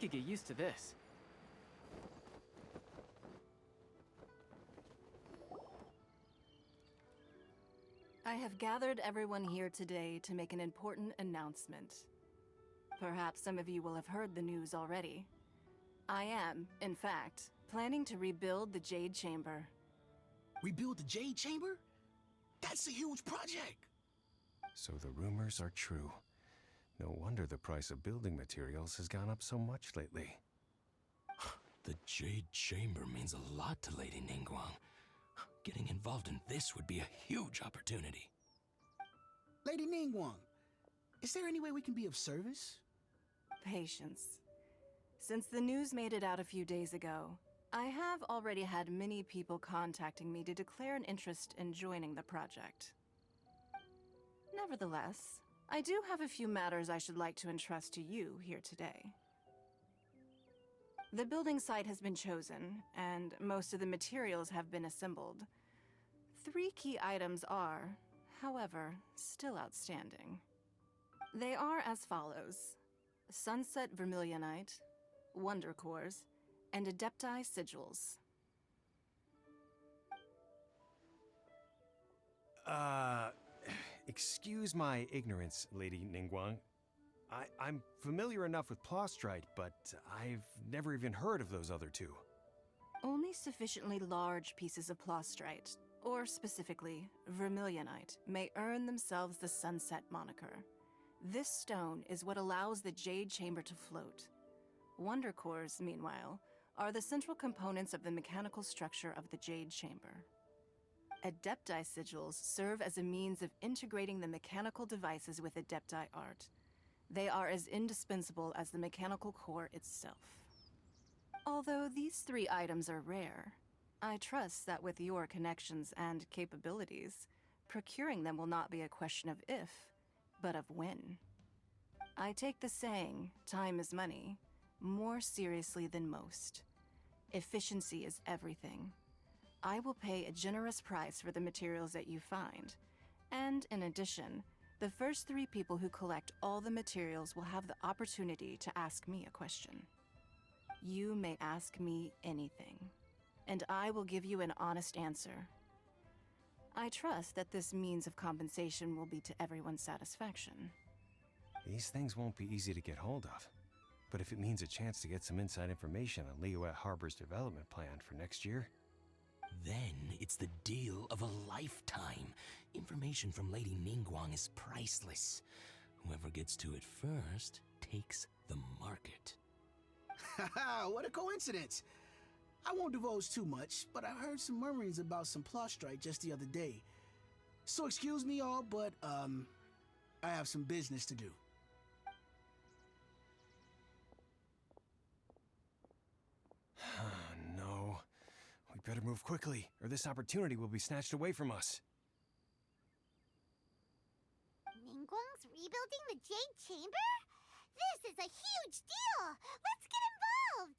could get used to this. I have gathered everyone here today to make an important announcement. Perhaps some of you will have heard the news already. I am, in fact, planning to rebuild the Jade Chamber. Rebuild the Jade Chamber? That's a huge project! So the rumors are true. No wonder the price of building materials has gone up so much lately. The Jade Chamber means a lot to Lady Ningguang. Getting involved in this would be a huge opportunity. Lady Ningguang, is there any way we can be of service? Patience. Since the news made it out a few days ago, I have already had many people contacting me to declare an interest in joining the project. Nevertheless, I do have a few matters I should like to entrust to you here today. The building site has been chosen, and most of the materials have been assembled. 3 key items are, however, still outstanding. They are as follows: Sunset Vermilionite, Wonder Cores, and Adepti Sigils. Excuse my ignorance, Lady Ningguang. I'm familiar enough with Plostrite, but I've never even heard of those other 2. Only sufficiently large pieces of Plostrite, or specifically Vermilionite, may earn themselves the Sunset moniker. This stone is what allows the Jade Chamber to float. Wonder Cores, meanwhile, are the central components of the mechanical structure of the Jade Chamber. Adepti Sigils serve as a means of integrating the mechanical devices with Adepti art. They are as indispensable as the mechanical core itself. Although these 3 items are rare, I trust that with your connections and capabilities, procuring them will not be a question of if, but of when. I take the saying, time is money, more seriously than most. Efficiency is everything. I will pay a generous price for the materials that you find, and in addition, the first 3 people who collect all the materials will have the opportunity to ask me a question. You may ask me anything, and I will give you an honest answer. I trust that this means of compensation will be to everyone's satisfaction. These things won't be easy to get hold of. But if it means a chance to get some inside information on Liyue Harbor's development plan for next year... Then it's the deal of a lifetime. Information from Lady Ningguang is priceless. Whoever gets to it first takes the market. Haha, what a coincidence! I won't divulge too much, but I heard some murmurings about some Plostrite just the other day. So excuse me all, but I have some business to do. No. We better move quickly, or this opportunity will be snatched away from us. Ningguang's rebuilding the Jade Chamber? This is a huge deal! Let's get involved!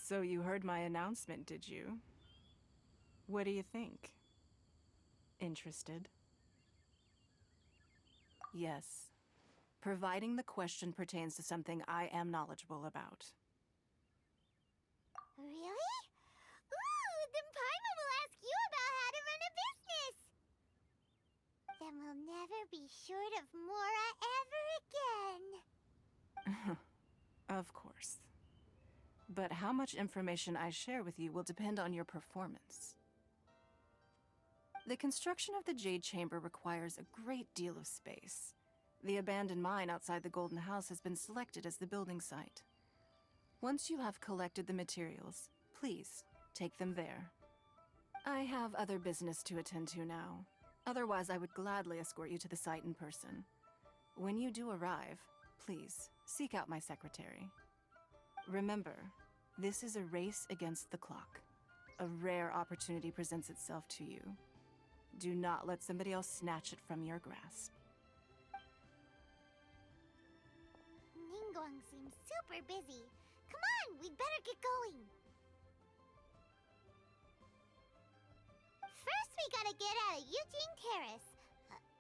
So you heard my announcement, did you? What do you think? Interested? Yes. Providing the question pertains to something I am knowledgeable about. Really? Ooh, then Paimon will ask you about how to run a business! Then we'll never be short of Mora ever again. Of course. But how much information I share with you will depend on your performance. The construction of the Jade Chamber requires a great deal of space. The abandoned mine outside the Golden House has been selected as the building site. Once you have collected the materials, please take them there. I have other business to attend to now. Otherwise, I would gladly escort you to the site in person. When you do arrive, please seek out my secretary. Remember, this is a race against the clock. A rare opportunity presents itself to you. Do not let somebody else snatch it from your grasp. Ningguang seems super busy. Come on, we'd better get going. First, we gotta get out of Eugene Terrace.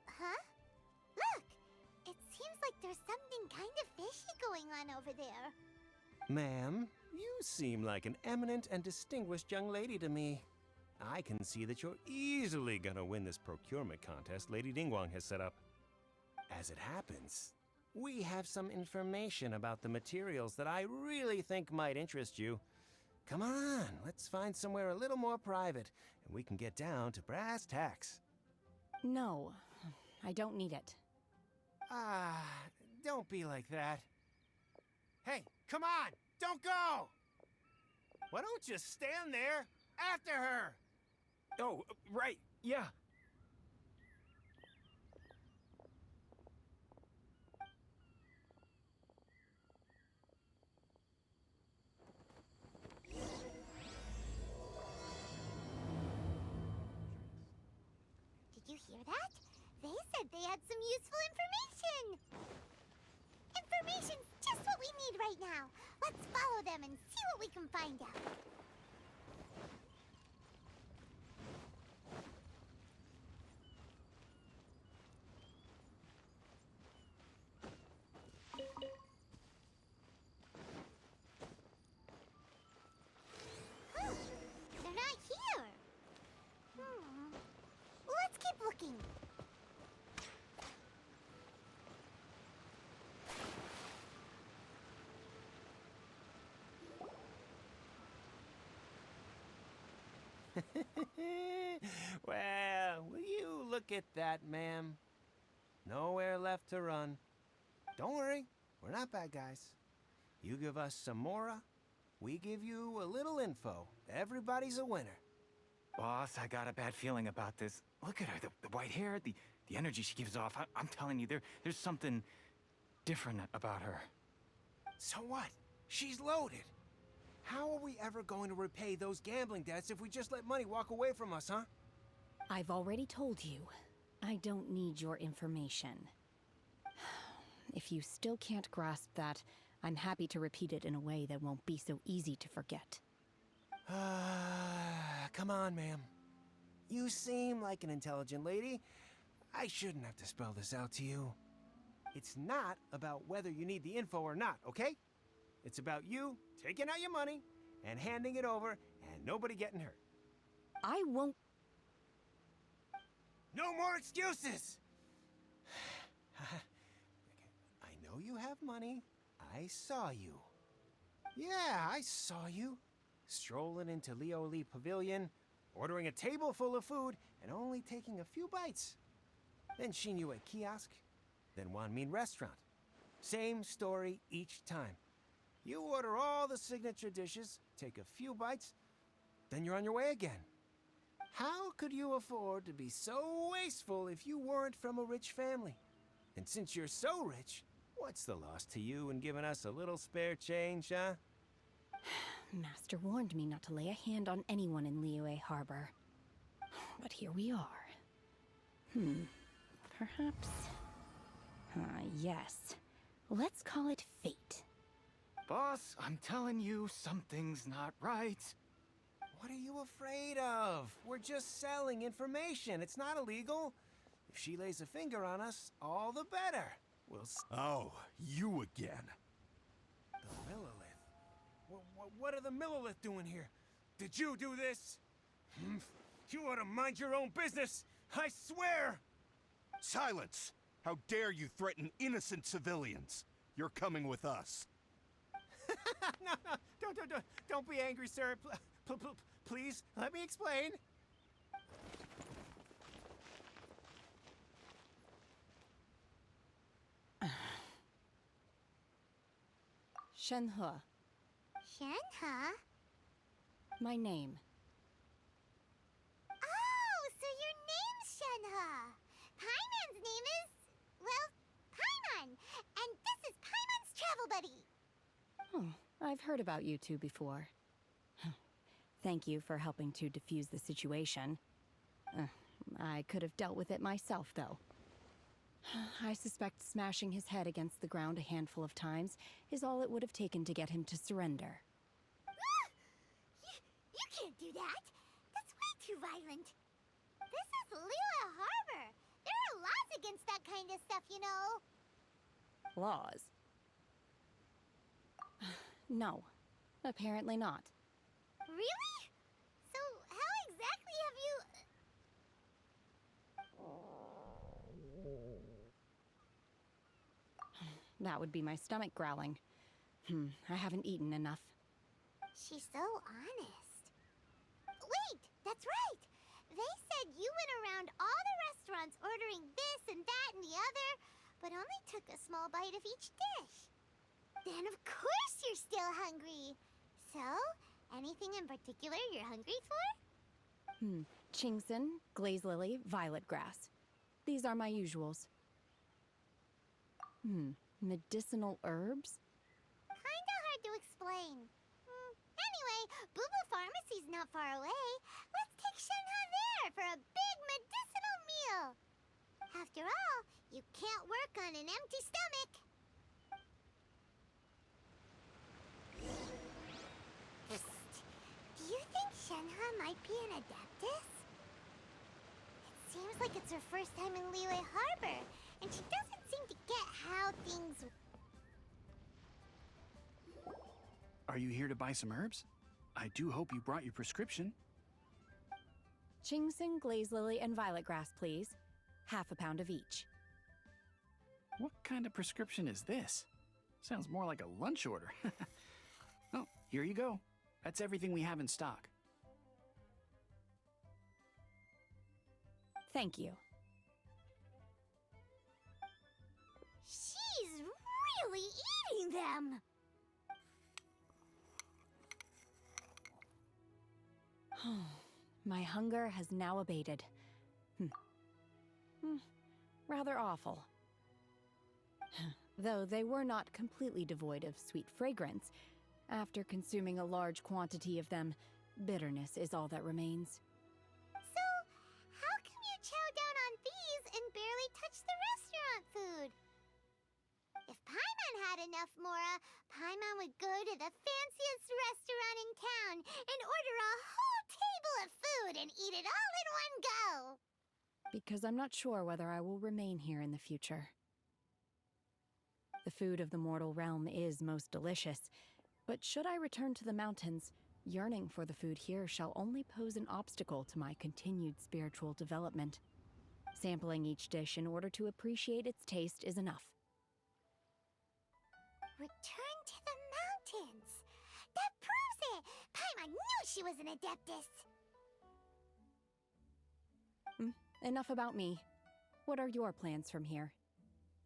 Huh? Look! there's something kind of fishy going on over there. Ma'am, you seem like an eminent and distinguished young lady to me. I can see that you're easily gonna win this procurement contest Lady Ningguang has set up. As it happens, we have some information about the materials that I really think might interest you. Come on, let's find somewhere a little more private, and we can get down to brass tacks. No, I don't need it. Ah, don't be like that. Hey, come on! Don't go! Why don't you stand there after her? Oh, right, yeah. Did you hear that? They said they had some useful information. Information's just what we need right now. Let's follow them and see what we can find out. Huh, they're not here. Let's keep looking. Well, will you look at that, ma'am? Nowhere left to run. Don't worry, we're not bad guys. You give us some mora, we give you a little info. Everybody's a winner. Boss, I got a bad feeling about this. Look at her, the white hair, the energy she gives off. I'm telling you, there's something different about her. So what? She's loaded. How are we ever going to repay those gambling debts if we just let money walk away from us, huh? I've already told you, I don't need your information. If you still can't grasp that, I'm happy to repeat it in a way that won't be so easy to forget. Come on, ma'am. You seem like an intelligent lady. I shouldn't have to spell this out to you. It's not about whether you need the info or not, okay? It's about you taking out your money and handing it over and nobody getting hurt. I won't. No more excuses! I know you have money. I saw you. Yeah, I saw you. Strolling into Leo Lee Pavilion, ordering a table full of food, and only taking a few bites. Then Shinyu at kiosk, then Wanmin restaurant. Same story each time. You order all the signature dishes, take a few bites, then you're on your way again. How could you afford to be so wasteful if you weren't from a rich family? And since you're so rich, what's the loss to you in giving us a little spare change, huh? Master warned me not to lay a hand on anyone in Liyue Harbor. But here we are. Perhaps... yes. Let's call it fate. Boss, I'm telling you, something's not right. What are you afraid of? We're just selling information. It's not illegal. If she lays a finger on us, all the better. Oh, you again. The Millilith. What are the Millilith doing here? Did you do this? You ought to mind your own business. I swear! Silence! How dare you threaten innocent civilians? You're coming with us. No, don't be angry, sir. Please, let me explain. Shenhe, Shenhe? my name. Oh, so your name's Shenhe. Paimon's name is, well, Paimon. And this is Paimon's travel buddy. Oh, I've heard about you two before. Thank you for helping to defuse the situation. I could have dealt with it myself, though. I suspect smashing his head against the ground a handful of times is all it would have taken to get him to surrender. You can't do that. That's way too violent. This is Liyue Harbor. There are laws against that kind of stuff, you know. Laws? No, apparently not. Really? So, how exactly have you... That would be my stomach growling. I haven't eaten enough. She's so honest. Wait, that's right! They said you went around all the restaurants ordering this and that and the other, but only took a small bite of each dish. Then of course you're still hungry. So, anything in particular you're hungry for? Chingson, glaze lily, violet grass. These are my usuals. Medicinal herbs? Kinda hard to explain. Anyway, Boo Pharmacy's not far away. Let's take Shenhe there for a big medicinal meal. After all, you can't work on an empty stomach. Psst. Do you think Shenhe might be an Adeptus? It seems like it's her first time in Liyue Harbor, and she doesn't seem to get how things... Are you here to buy some herbs? I do hope you brought your prescription. Chingson, glaze lily, and violet grass, please. Half a pound of each. What kind of prescription is this? Sounds more like a lunch order. Oh, here you go. That's everything we have in stock. Thank you. She's really eating them! My hunger has now abated. Rather awful. Though they were not completely devoid of sweet fragrance, after consuming a large quantity of them, bitterness is all that remains. So, how come you chow down on these and barely touch the restaurant food? If Paimon had enough Mora, Paimon would go to the fanciest restaurant in town and order a whole table of food and eat it all in one go! Because I'm not sure whether I will remain here in the future. The food of the mortal realm is most delicious, but should I return to the mountains, yearning for the food here shall only pose an obstacle to my continued spiritual development. Sampling each dish in order to appreciate its taste is enough. Return to the mountains! That proves it! Paimon knew she was an Adeptus! Enough about me. What are your plans from here?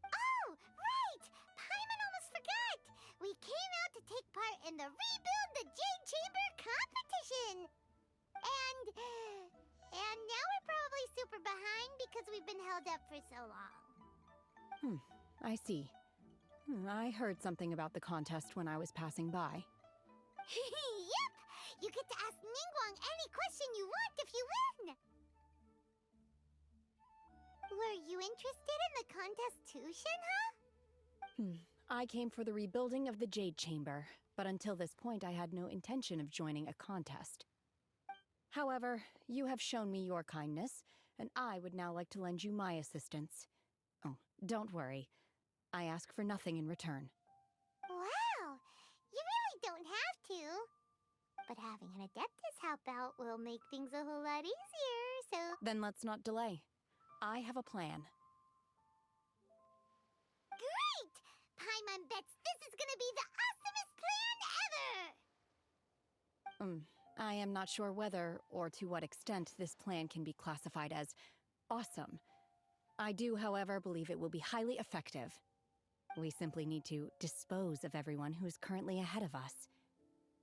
Oh, right! Paimon almost forgot! We came out to take part in the Rebuild the Jade Chamber competition! And now we're probably super behind because we've been held up for so long. I see. I heard something about the contest when I was passing by. Yep! You get to ask Ningguang any question you want if you win! Were you interested in the contest too, Shenhe? I came for the rebuilding of the Jade Chamber, but until this point I had no intention of joining a contest. However, you have shown me your kindness, and I would now like to lend you my assistance. Oh, don't worry. I ask for nothing in return. Wow! You really don't have to. But having an Adeptus help out will make things a whole lot easier, so... Then let's not delay. I have a plan. Great! Paimon bets this is gonna be the awesomest plan ever! I am not sure whether or to what extent this plan can be classified as awesome. I do, however, believe it will be highly effective. We simply need to dispose of everyone who is currently ahead of us.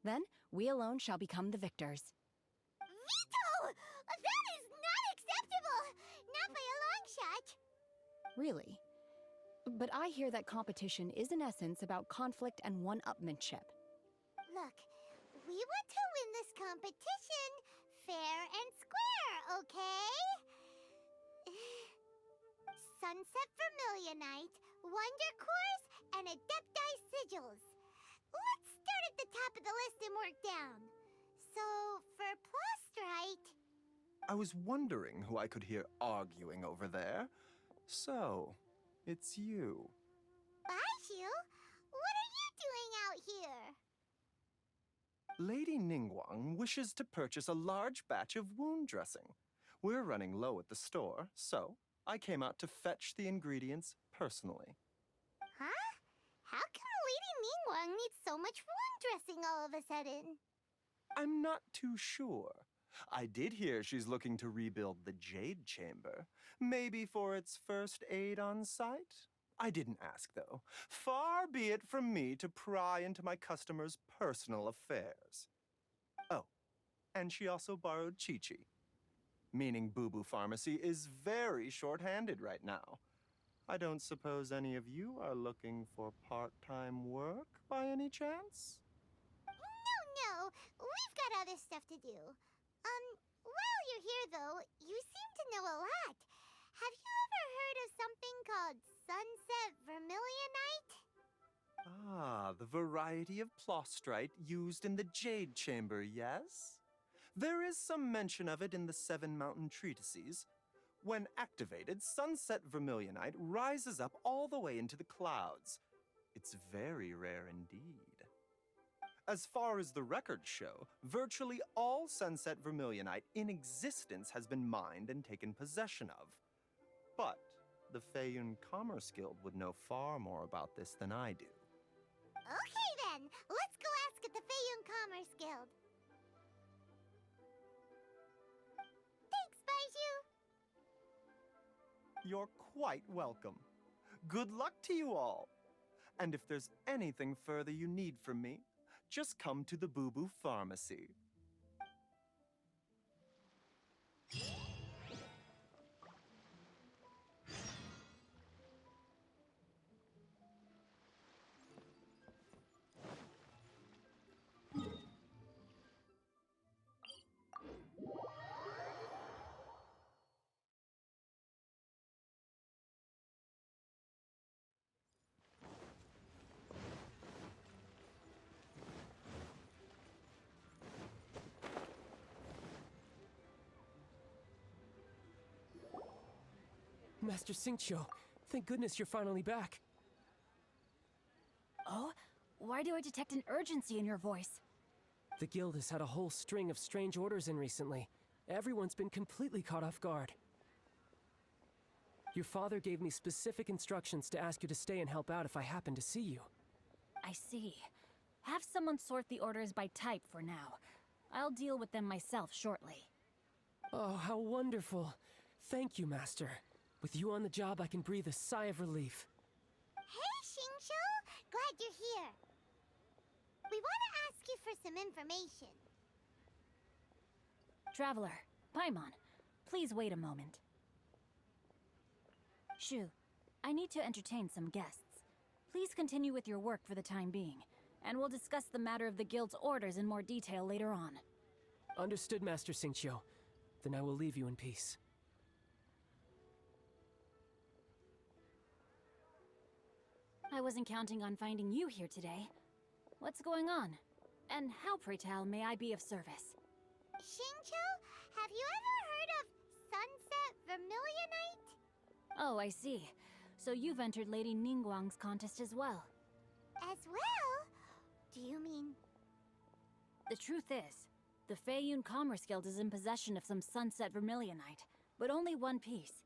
Then, we alone shall become the victors. Veto! That is not acceptable! Not by a long shot! Really? But I hear that competition is in essence about conflict and one-upmanship. Look, we want to win this competition fair and square, okay? Sunset Vermilionite, Wonder Cores, and Adepti Sigils. Let's start at the top of the list and work down. So, for Plustrite... I was wondering who I could hear arguing over there. So, it's you. Bye, Xingqiu. What are you doing out here? Lady Ningguang wishes to purchase a large batch of wound dressing. We're running low at the store, so I came out to fetch the ingredients personally. Huh? How come Lady Ningguang needs so much wound dressing all of a sudden? I'm not too sure. I did hear she's looking to rebuild the Jade Chamber. Maybe for its first aid on site? I didn't ask, though. Far be it from me to pry into my customers' personal affairs. Oh, and she also borrowed Chi-Chi. Meaning Boo Boo Pharmacy is very short-handed right now. I don't suppose any of you are looking for part-time work by any chance? No, we've got other stuff to do. While you're here though, you seem to know a lot. Have you ever heard of something called Sunset Vermilionite? Ah, the variety of plostrite used in the Jade Chamber, yes? There is some mention of it in the Seven Mountain Treatises. When activated, Sunset Vermilionite rises up all the way into the clouds. It's very rare indeed. As far as the records show, virtually all Sunset Vermilionite in existence has been mined and taken possession of. But the Feiyun Commerce Guild would know far more about this than I do. Okay then, let's go ask at the Feiyun Commerce Guild. Thanks, Baizhu. You're quite welcome. Good luck to you all. And if there's anything further you need from me, just come to the Boo Boo Pharmacy. Master Xingqiu, thank goodness you're finally back. Oh? Why do I detect an urgency in your voice? The guild has had a whole string of strange orders in recently. Everyone's been completely caught off guard. Your father gave me specific instructions to ask you to stay and help out if I happen to see you. I see. Have someone sort the orders by type for now. I'll deal with them myself shortly. Oh, how wonderful. Thank you, Master. With you on the job, I can breathe a sigh of relief. Hey, Xingqiu! Glad you're here. We want to ask you for some information. Traveler, Paimon, please wait a moment. Shu, I need to entertain some guests. Please continue with your work for the time being, and we'll discuss the matter of the guild's orders in more detail later on. Understood, Master Xingqiu. Then I will leave you in peace. I wasn't counting on finding you here today. What's going on? And how, pray tell, may I be of service? Xingqiu, have you ever heard of Sunset Vermilionite? Oh, I see. So you've entered Lady Ningguang's contest as well. As well? Do you mean... The truth is, the Feiyun Commerce Guild is in possession of some Sunset Vermilionite, but only one piece.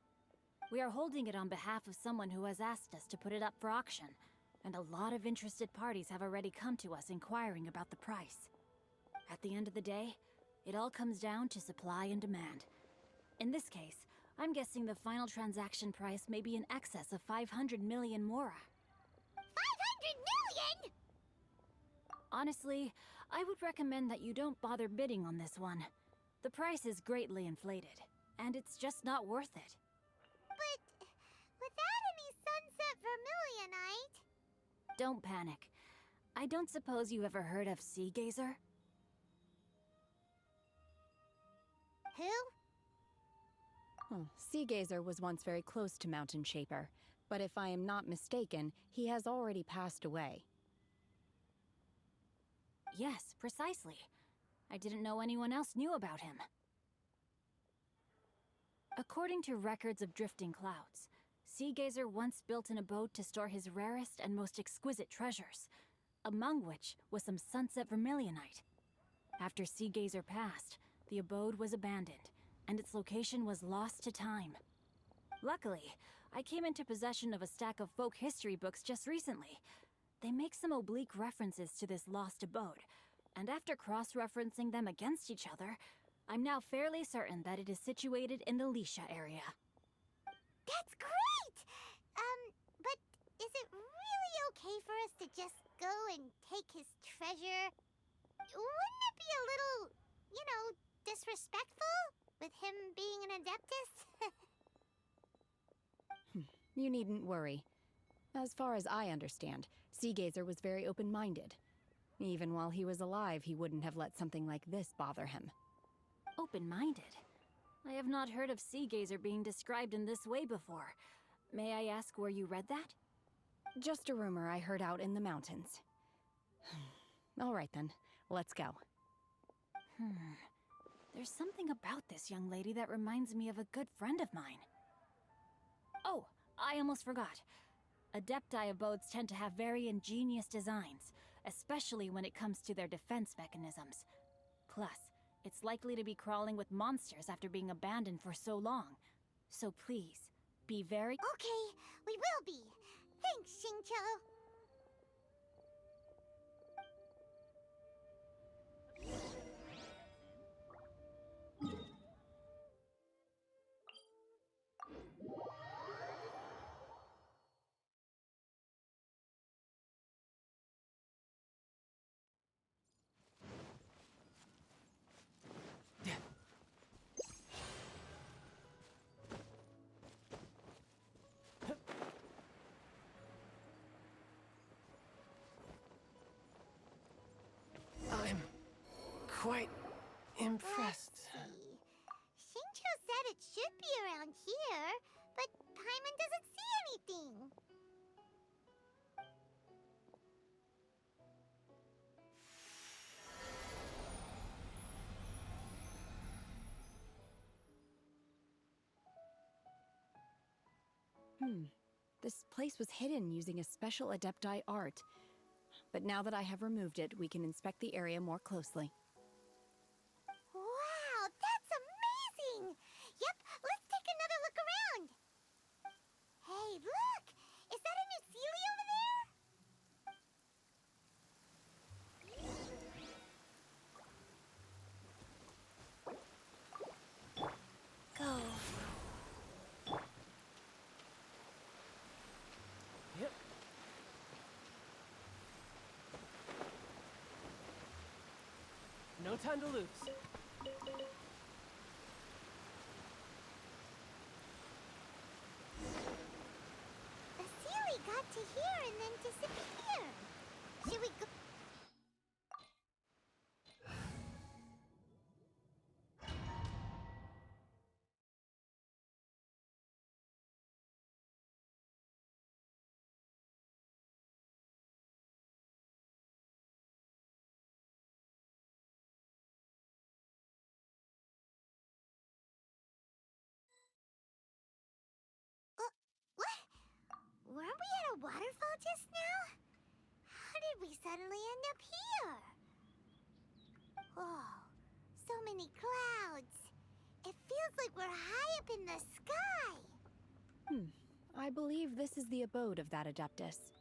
We are holding it on behalf of someone who has asked us to put it up for auction, and a lot of interested parties have already come to us inquiring about the price. At the end of the day, it all comes down to supply and demand. In this case, I'm guessing the final transaction price may be in excess of 500 million mora. 500 million?! Honestly, I would recommend that you don't bother bidding on this one. The price is greatly inflated, and it's just not worth it. But without any Sunset Vermilionite... Don't panic. I don't suppose you ever heard of Sea Gazer? Who? Sea Gazer was once very close to Mountain Shaper, but if I am not mistaken, he has already passed away. Yes, precisely. I didn't know anyone else knew about him. According to records of drifting clouds, Seagazer once built an abode to store his rarest and most exquisite treasures, among which was some sunset vermilionite. After Seagazer passed, the abode was abandoned, and its location was lost to time. Luckily, I came into possession of a stack of folk history books just recently. They make some oblique references to this lost abode, and after cross-referencing them against each other, I'm now fairly certain that it is situated in the Lisha area. That's great! But is it really okay for us to just go and take his treasure? Wouldn't it be a little, disrespectful with him being an Adeptus? You needn't worry. As far as I understand, Seagazer was very open-minded. Even while he was alive, he wouldn't have let something like this bother him. Open-minded? I have not heard of Seagazer being described in this way before. May I ask where you read that? Just a rumor I heard out in the mountains. All right then, let's go. There's something about this young lady that reminds me of a good friend of mine. Oh, I almost forgot. Adepti abodes tend to have very ingenious designs, especially when it comes to their defense mechanisms. Plus, it's likely to be crawling with monsters after being abandoned for so long. So please, be very— Okay, we will be. Thanks, Xingqiu. I'm quite impressed. Xingqiu said it should be around here, but Paimon doesn't see anything. This place was hidden using a special Adepti art. But now that I have removed it, we can inspect the area more closely. Wow, that's amazing! Yep, let's take another look around. Hey, look! Is that a new Sealy over there? Go. Yep. No time to lose. The Sealy got to here and then disappeared. Should we go? What? Weren't we at a waterfall just now? How did we suddenly end up here? Oh, so many clouds. It feels like we're high up in the sky. I believe this is the abode of that Adeptus.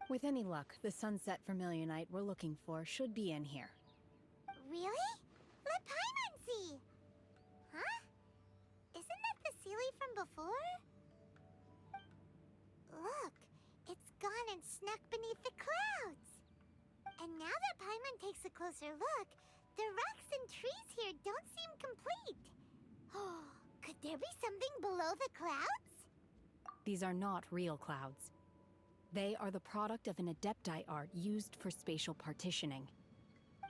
With any luck, the sunset vermilionite we're looking for should be in here. Really? Let Paimon see. Huh? Isn't that the Sealy from before? Look, it's gone and snuck beneath the clouds. And now that Paimon takes a closer look, the rocks and trees here don't seem complete. Oh, could there be something below the clouds? These are not real clouds. They are the product of an Adepti art used for spatial partitioning.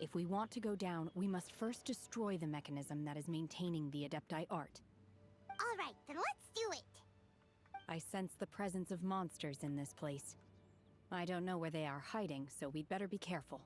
If we want to go down, we must first destroy the mechanism that is maintaining the Adepti art. All right, then let's do it. I sense the presence of monsters in this place. I don't know where they are hiding, so we'd better be careful.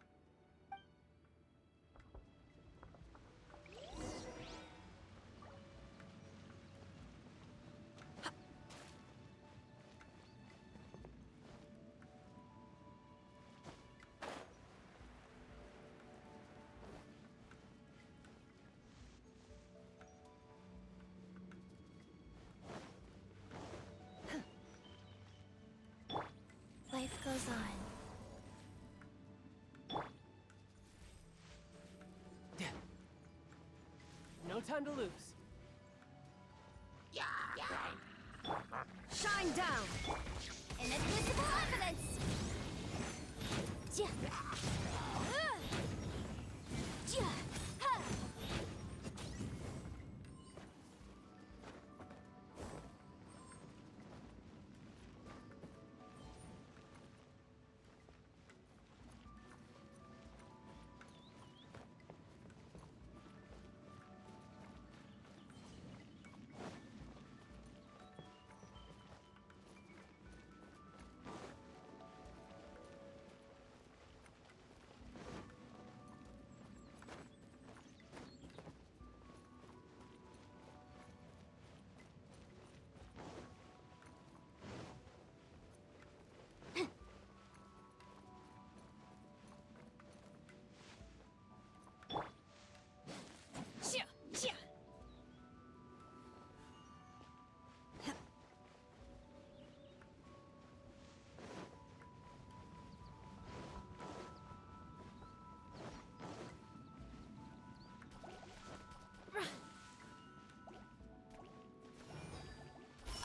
time to lose. Shine down! Inadmissible evidence! Yeah. Yeah. Ha.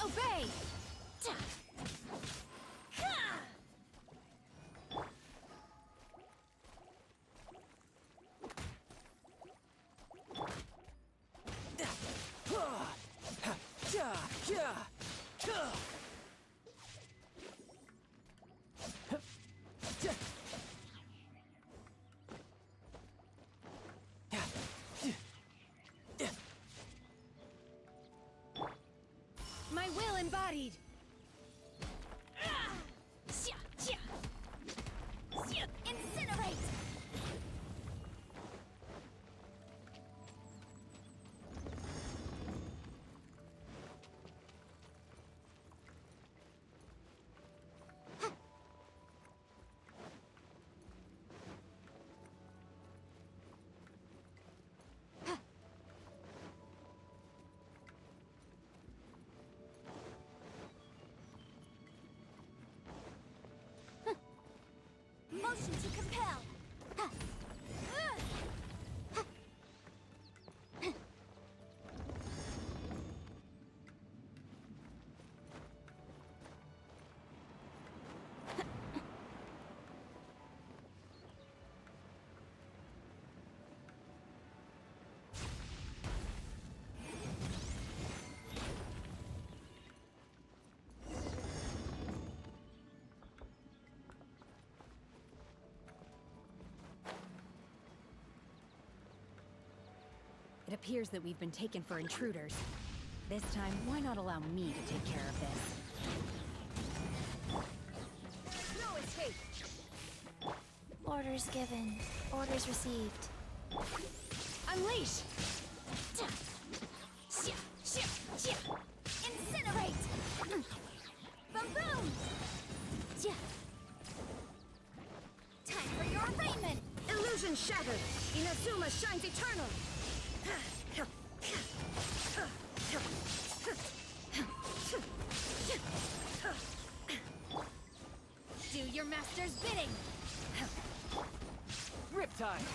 Obey! My will embodied! Incinerate! Motion to compel. It appears that we've been taken for intruders. This time, why not allow me to take care of this? No escape. Orders given. Orders received. Unleash! Incinerate! Boom boom! Time for your arraignment! Illusion shattered! Inazuma shines eternal! Do your master's bidding! Riptide!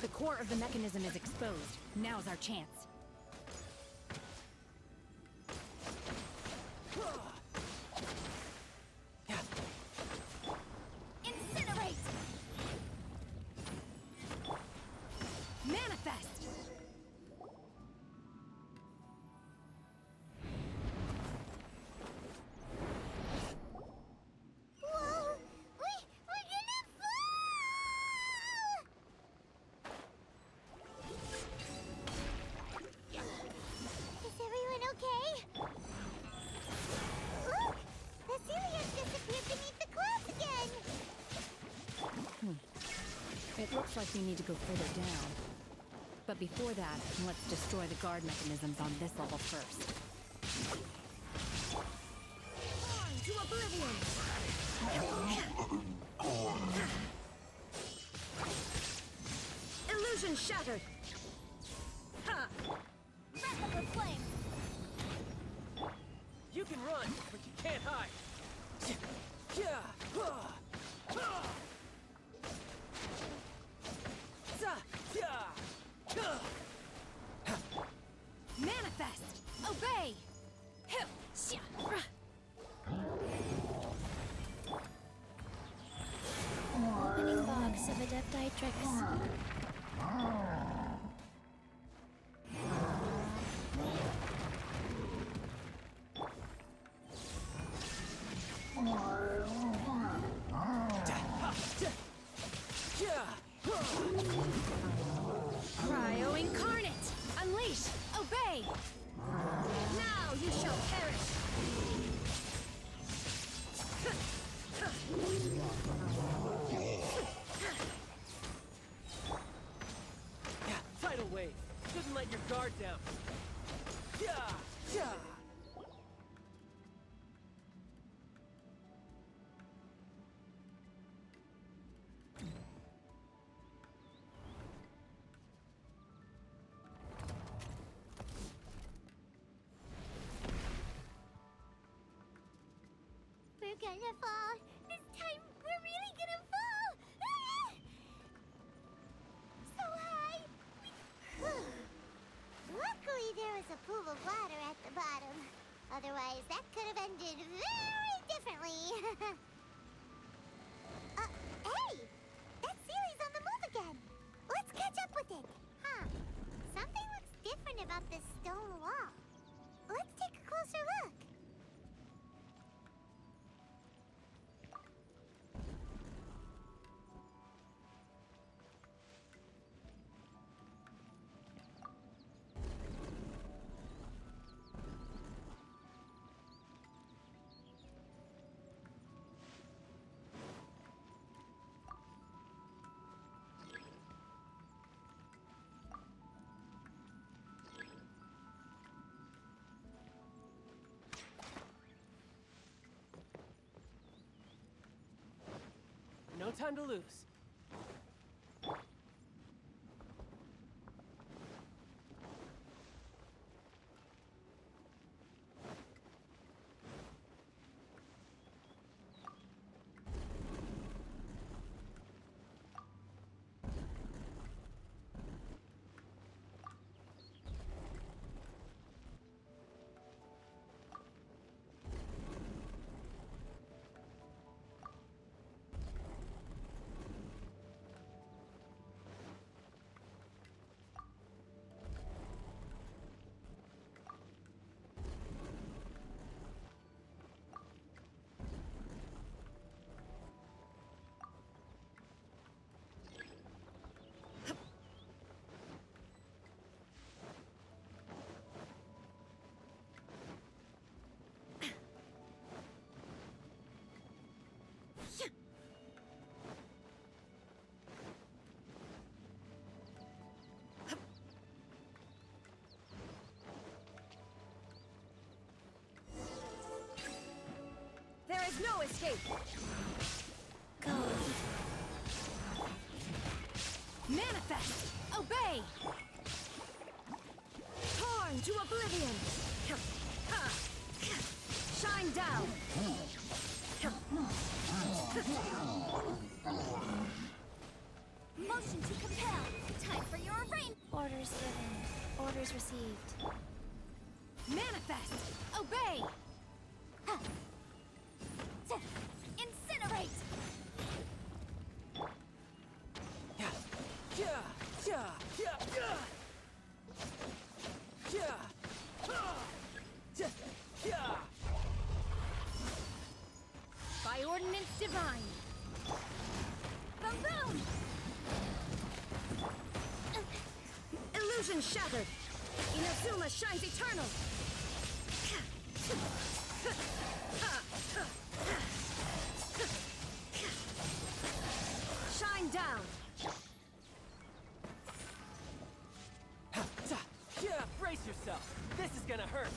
The core of the mechanism is exposed. Now's our chance. Incinerate! Manifest! Whoa! We're gonna fall! Is everyone okay? Look! The Celia's disappeared beneath the clouds again! It looks like we need to go further down. But before that, let's destroy the guard mechanisms on this level first. On to oblivion! Illusion shattered! Ha! Wrap up the flame! You can run, but you can't hide. Obey! Opening box of Adepti tricks. Cryo Incarnate! Unleash! Obey! Now you shall perish! Tidal wave. Shouldn't let your guard down. Yeah! Yeah! We're gonna fall. This time, we're really gonna fall. Ah! So high. Luckily, there was a pool of water at the bottom. Otherwise, that could have ended very differently. Hey! That Sealy's on the move again. Let's catch up with it. Huh. Something looks different about this stone wall. Let's take a closer look. No time to lose. There is no escape! Go. Manifest! Obey! Torn to oblivion! Shine down! Motion to compel. Time for your reign. Orders given. Orders received. Manifest! Obey! Incinerate! By ordinance divine! Boom! Illusion shattered! Inazuma shines eternal! Shine down! Brace yourself. This is gonna hurt.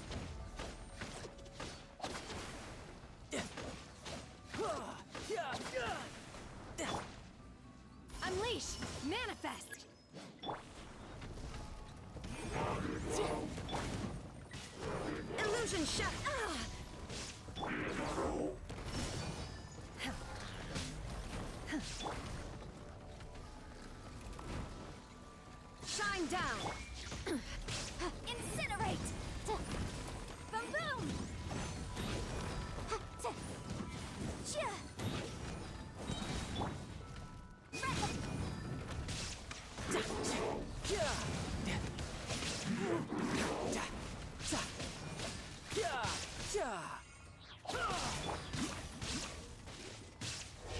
Unleash! Manifest! Illusion shut! Shine down! Incinerate!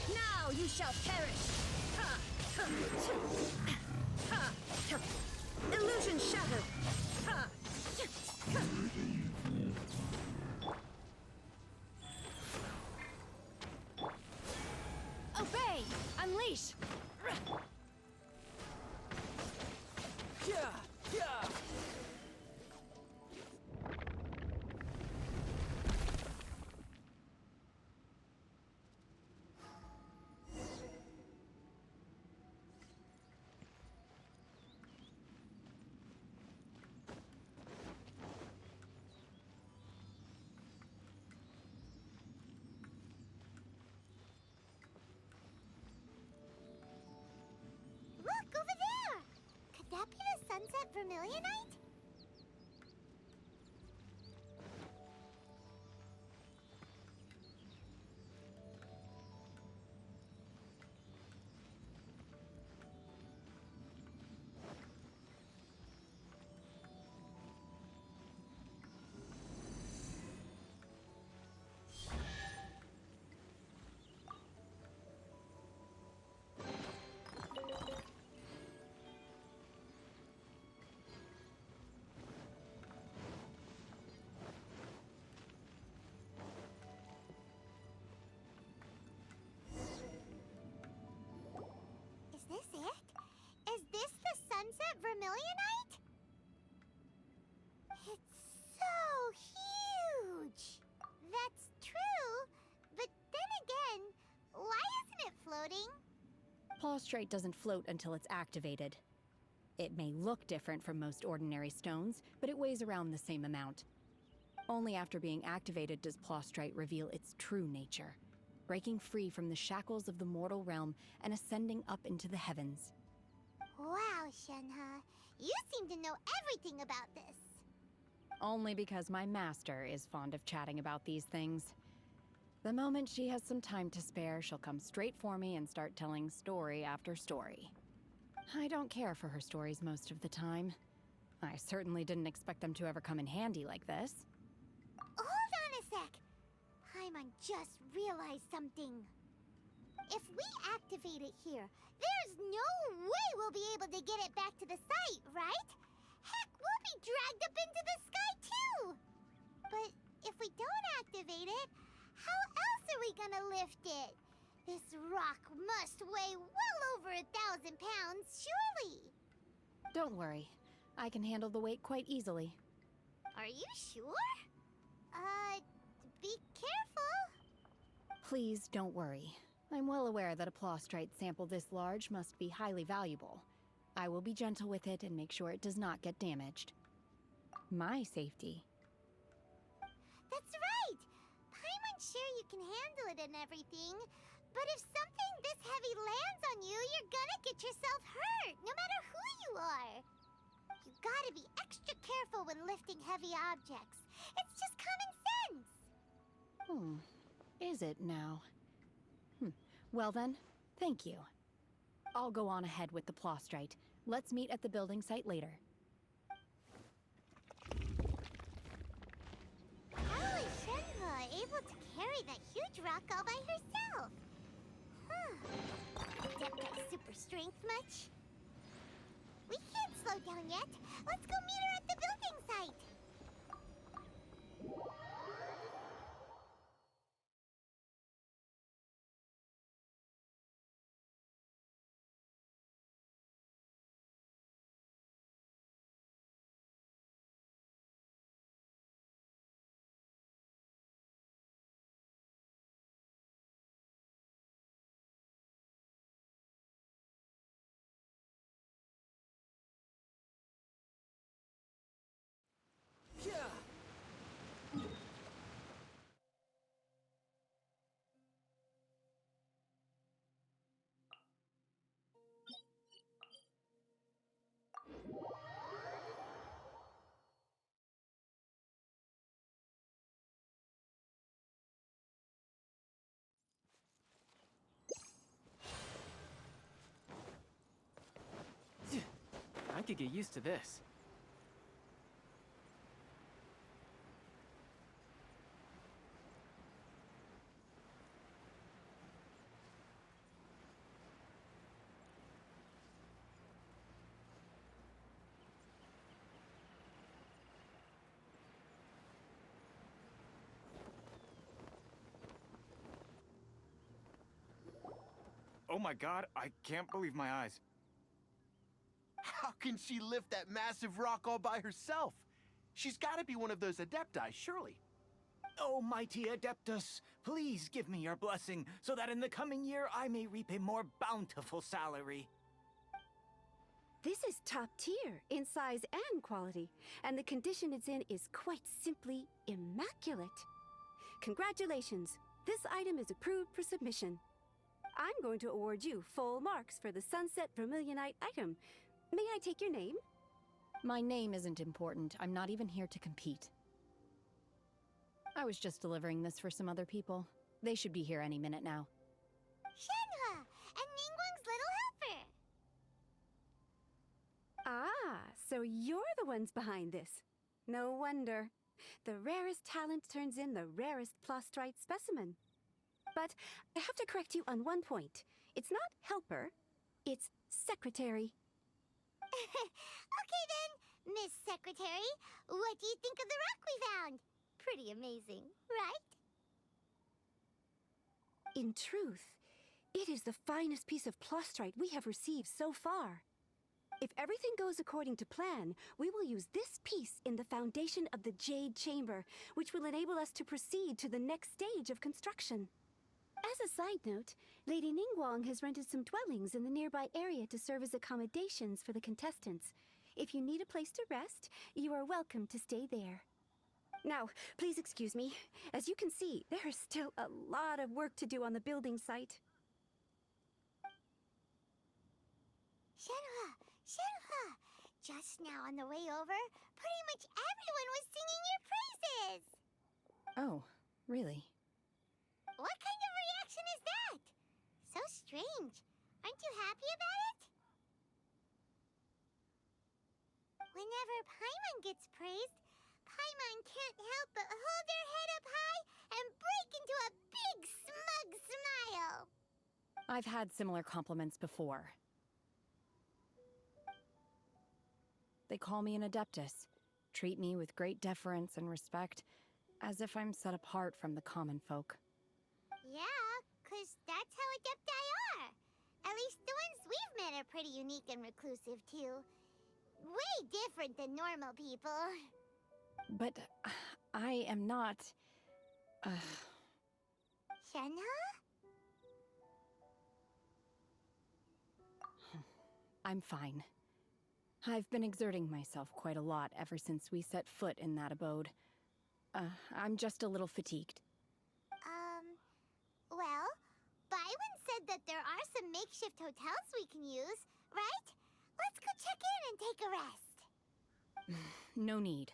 Now you shall perish! Illusion shattered! Obey! Unleash! Look, over there! Could that be the Sunset Vermilionite? Is this it? Is this the Sunset Vermilionite? It's so huge! That's true, but then again, why isn't it floating? Plaustrite doesn't float until it's activated. It may look different from most ordinary stones, but it weighs around the same amount. Only after being activated does Plaustrite reveal its true nature, breaking free from the shackles of the mortal realm and ascending up into the heavens. Wow, Shenhe, you seem to know everything about this. Only because my master is fond of chatting about these things. The moment she has some time to spare, she'll come straight for me and start telling story after story. I don't care for her stories most of the time. I certainly didn't expect them to ever come in handy like this. Hold on a sec. Paimon just realized something. If we activate it here, there's no way we'll be able to get it back to the site, right? Heck, we'll be dragged up into the sky too! But if we don't activate it, how else are we gonna lift it? This rock must weigh well over 1,000 pounds, surely! Don't worry. I can handle the weight quite easily. Are you sure? Be careful! Please don't worry. I'm well aware that a Plaustrite sample this large must be highly valuable. I will be gentle with it and make sure it does not get damaged. My safety. That's right! Paimon's sure you can handle it and everything, but if something this heavy lands on you, you're gonna get yourself hurt, no matter who you are. You gotta be extra careful when lifting heavy objects. It's just common sense. Is it now? Well then, thank you. I'll go on ahead with the Plaustrite. Let's meet at the building site later. How is Shenhe able to carry that huge rock all by herself? Adept at super strength much? We can't slow down yet. Let's go meet her at the building site. I could get used to this. Oh my god, I can't believe my eyes. How can she lift that massive rock all by herself? She's got to be one of those adepti, surely. Oh, mighty Adeptus, please give me your blessing so that in the coming year I may reap a more bountiful salary. This is top tier in size and quality, and the condition it's in is quite simply immaculate. Congratulations, this item is approved for submission. I'm going to award you full marks for the Sunset Vermilionite item. May I take your name? My name isn't important. I'm not even here to compete. I was just delivering this for some other people. They should be here any minute now. Shenhe, and Ningguang's little helper. Ah, so you're the ones behind this. No wonder. The rarest talent turns in the rarest plastrite specimen. But I have to correct you on one point. It's not helper, it's secretary. Okay then, Miss Secretary, what do you think of the rock we found? Pretty amazing, right? In truth, it is the finest piece of plastrite we have received so far. If everything goes according to plan, we will use this piece in the foundation of the Jade Chamber, which will enable us to proceed to the next stage of construction. As a side note, Lady Ningguang has rented some dwellings in the nearby area to serve as accommodations for the contestants. If you need a place to rest, you are welcome to stay there. Now, please excuse me. As you can see, there is still a lot of work to do on the building site. Shenhe, Shenhe, just now on the way over, pretty much everyone was singing your praises. Oh, really? What kind of reaction is that? So strange. Aren't you happy about it? Whenever Paimon gets praised, Paimon can't help but hold their head up high and break into a big smug smile. I've had similar compliments before. They call me an Adeptus, treat me with great deference and respect, as if I'm set apart from the common folk. Yeah, 'cause that's how Adepti are. At least the ones we've met are pretty unique and reclusive, too. Way different than normal people. But I am not... Shenhe? I'm fine. I've been exerting myself quite a lot ever since we set foot in that abode. I'm just a little fatigued. Well, Byron said that there are some makeshift hotels we can use, right? Let's go check in and take a rest. No need.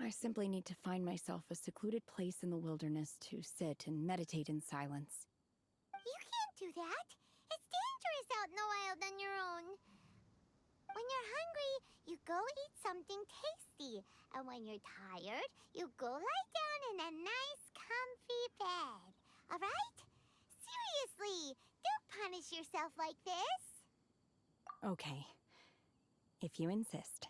I simply need to find myself a secluded place in the wilderness to sit and meditate in silence. You can't do that. It's dangerous out in the wild on your own. When you're hungry, you go eat something tasty. And when you're tired, you go lie down in a nice, comfy bed. All right? Seriously, don't punish yourself like this. Okay. If you insist.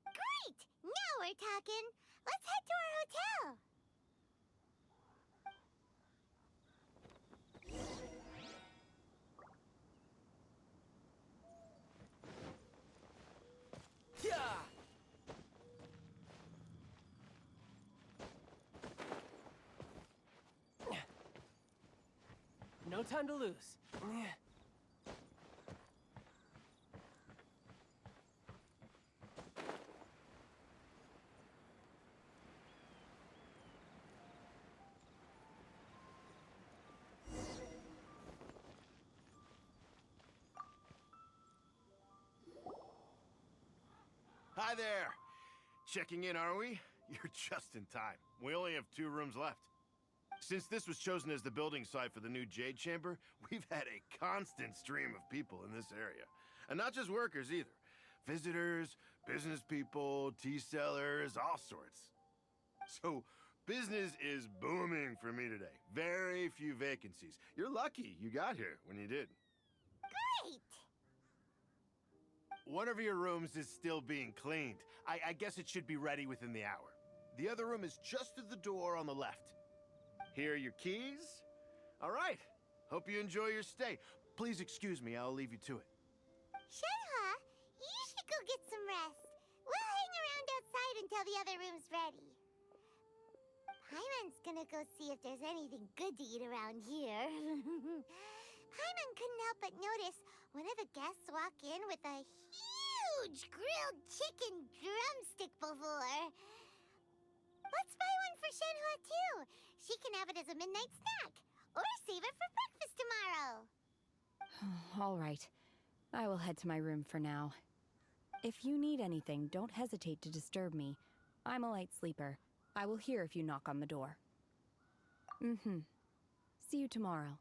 Great! Now we're talking. Let's head to our hotel. No time to lose. Hi there! Checking in, are we? You're just in time. We only have 2 rooms left. Since this was chosen as the building site for the new Jade Chamber, we've had a constant stream of people in this area. And not just workers either. Visitors, business people, tea sellers, all sorts. So, business is booming for me today. Very few vacancies. You're lucky you got here when you did. Great! One of your rooms is still being cleaned. I guess it should be ready within the hour. The other room is just at the door on the left. Here are your keys. All right, Hope you enjoy your stay. Please excuse me, I'll leave you to it. Shenhe, you should go get some rest. We'll hang around outside until the other room's ready. Paimon's gonna go see if there's anything good to eat around here. Paimon couldn't help but notice one of the guests walk in with a huge grilled chicken drumstick before. Let's buy one for Shenhe too. She can have it as a midnight snack, or save it for breakfast tomorrow. All right. I will head to my room for now. If you need anything, don't hesitate to disturb me. I'm a light sleeper. I will hear if you knock on the door. See you tomorrow.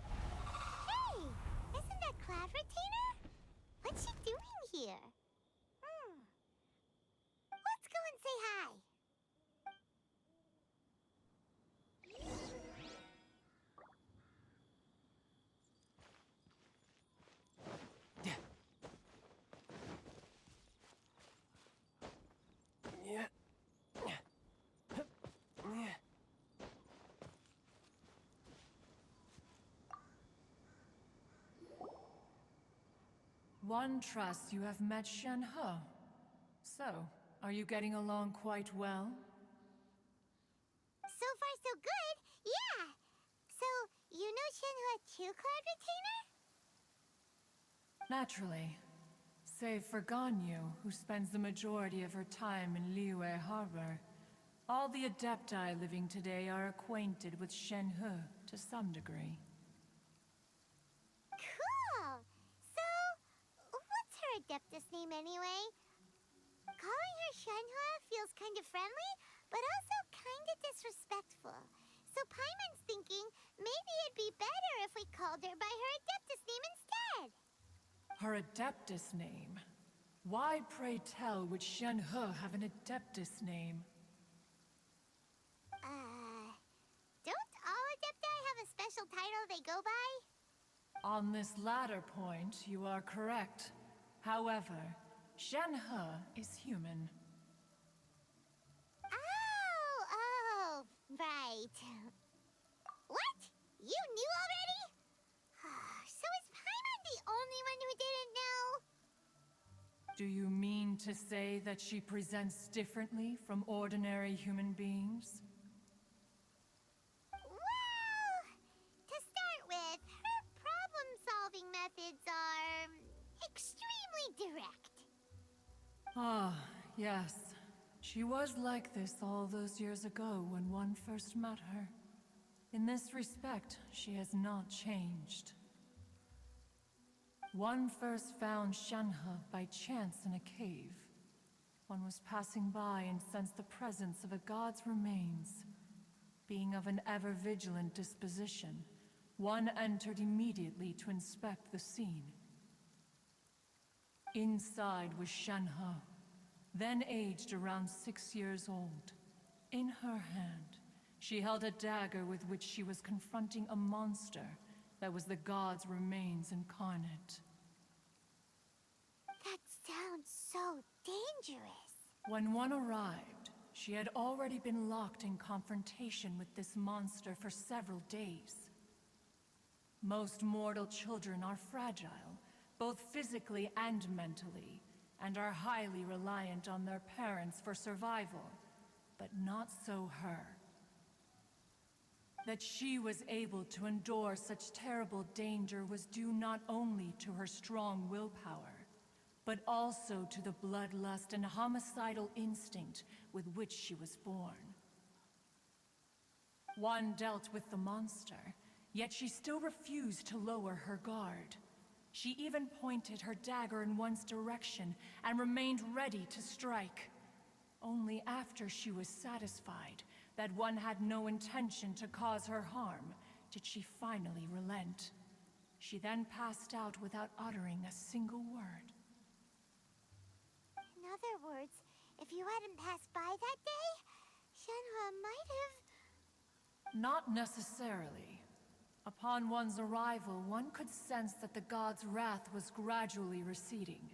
Hey! Isn't that Cloud Retainer? What's she doing here? Let's go and say hi. One trusts you have met Shenhe. So, are you getting along quite well? So far, so good. Yeah. So, you know Shenhe too, Cloud Retainer? Naturally. Save for Ganyu, who spends the majority of her time in Liyue Harbor. All the Adepti living today are acquainted with Shenhe to some degree. Cool. So, what's her Adeptus name anyway? Calling her Shenhe feels kind of friendly, but also kind of disrespectful. So Paimon's thinking maybe it'd be better if we called her by her Adeptus name instead. Her Adeptus name? Why, pray tell, would Shenhe have an Adeptus name? Don't all Adepti have a special title they go by? On this latter point, you are correct. However, Shenhe is human. Oh, right. What? You knew already? So is Paimon the only one who didn't know? Do you mean to say that she presents differently from ordinary human beings? Well, to start with, her problem-solving methods are extremely direct. Ah, yes. She was like this all those years ago when one first met her. In this respect, she has not changed. One first found Shenhe by chance in a cave. One was passing by and sensed the presence of a god's remains. Being of an ever-vigilant disposition, one entered immediately to inspect the scene. Inside was Shenhe, then aged around 6 years old. In her hand, she held a dagger with which she was confronting a monster that was the god's remains incarnate. That sounds so dangerous. When one arrived, she had already been locked in confrontation with this monster for several days. Most mortal children are fragile, both physically and mentally, and are highly reliant on their parents for survival, but not so her. That she was able to endure such terrible danger was due not only to her strong willpower, but also to the bloodlust and homicidal instinct with which she was born. One dealt with the monster, yet she still refused to lower her guard. She even pointed her dagger in one's direction and remained ready to strike. Only after she was satisfied that one had no intention to cause her harm did she finally relent. She then passed out without uttering a single word. In other words, if you hadn't passed by that day, Shenhe might have... Not necessarily. Upon one's arrival, one could sense that the god's wrath was gradually receding.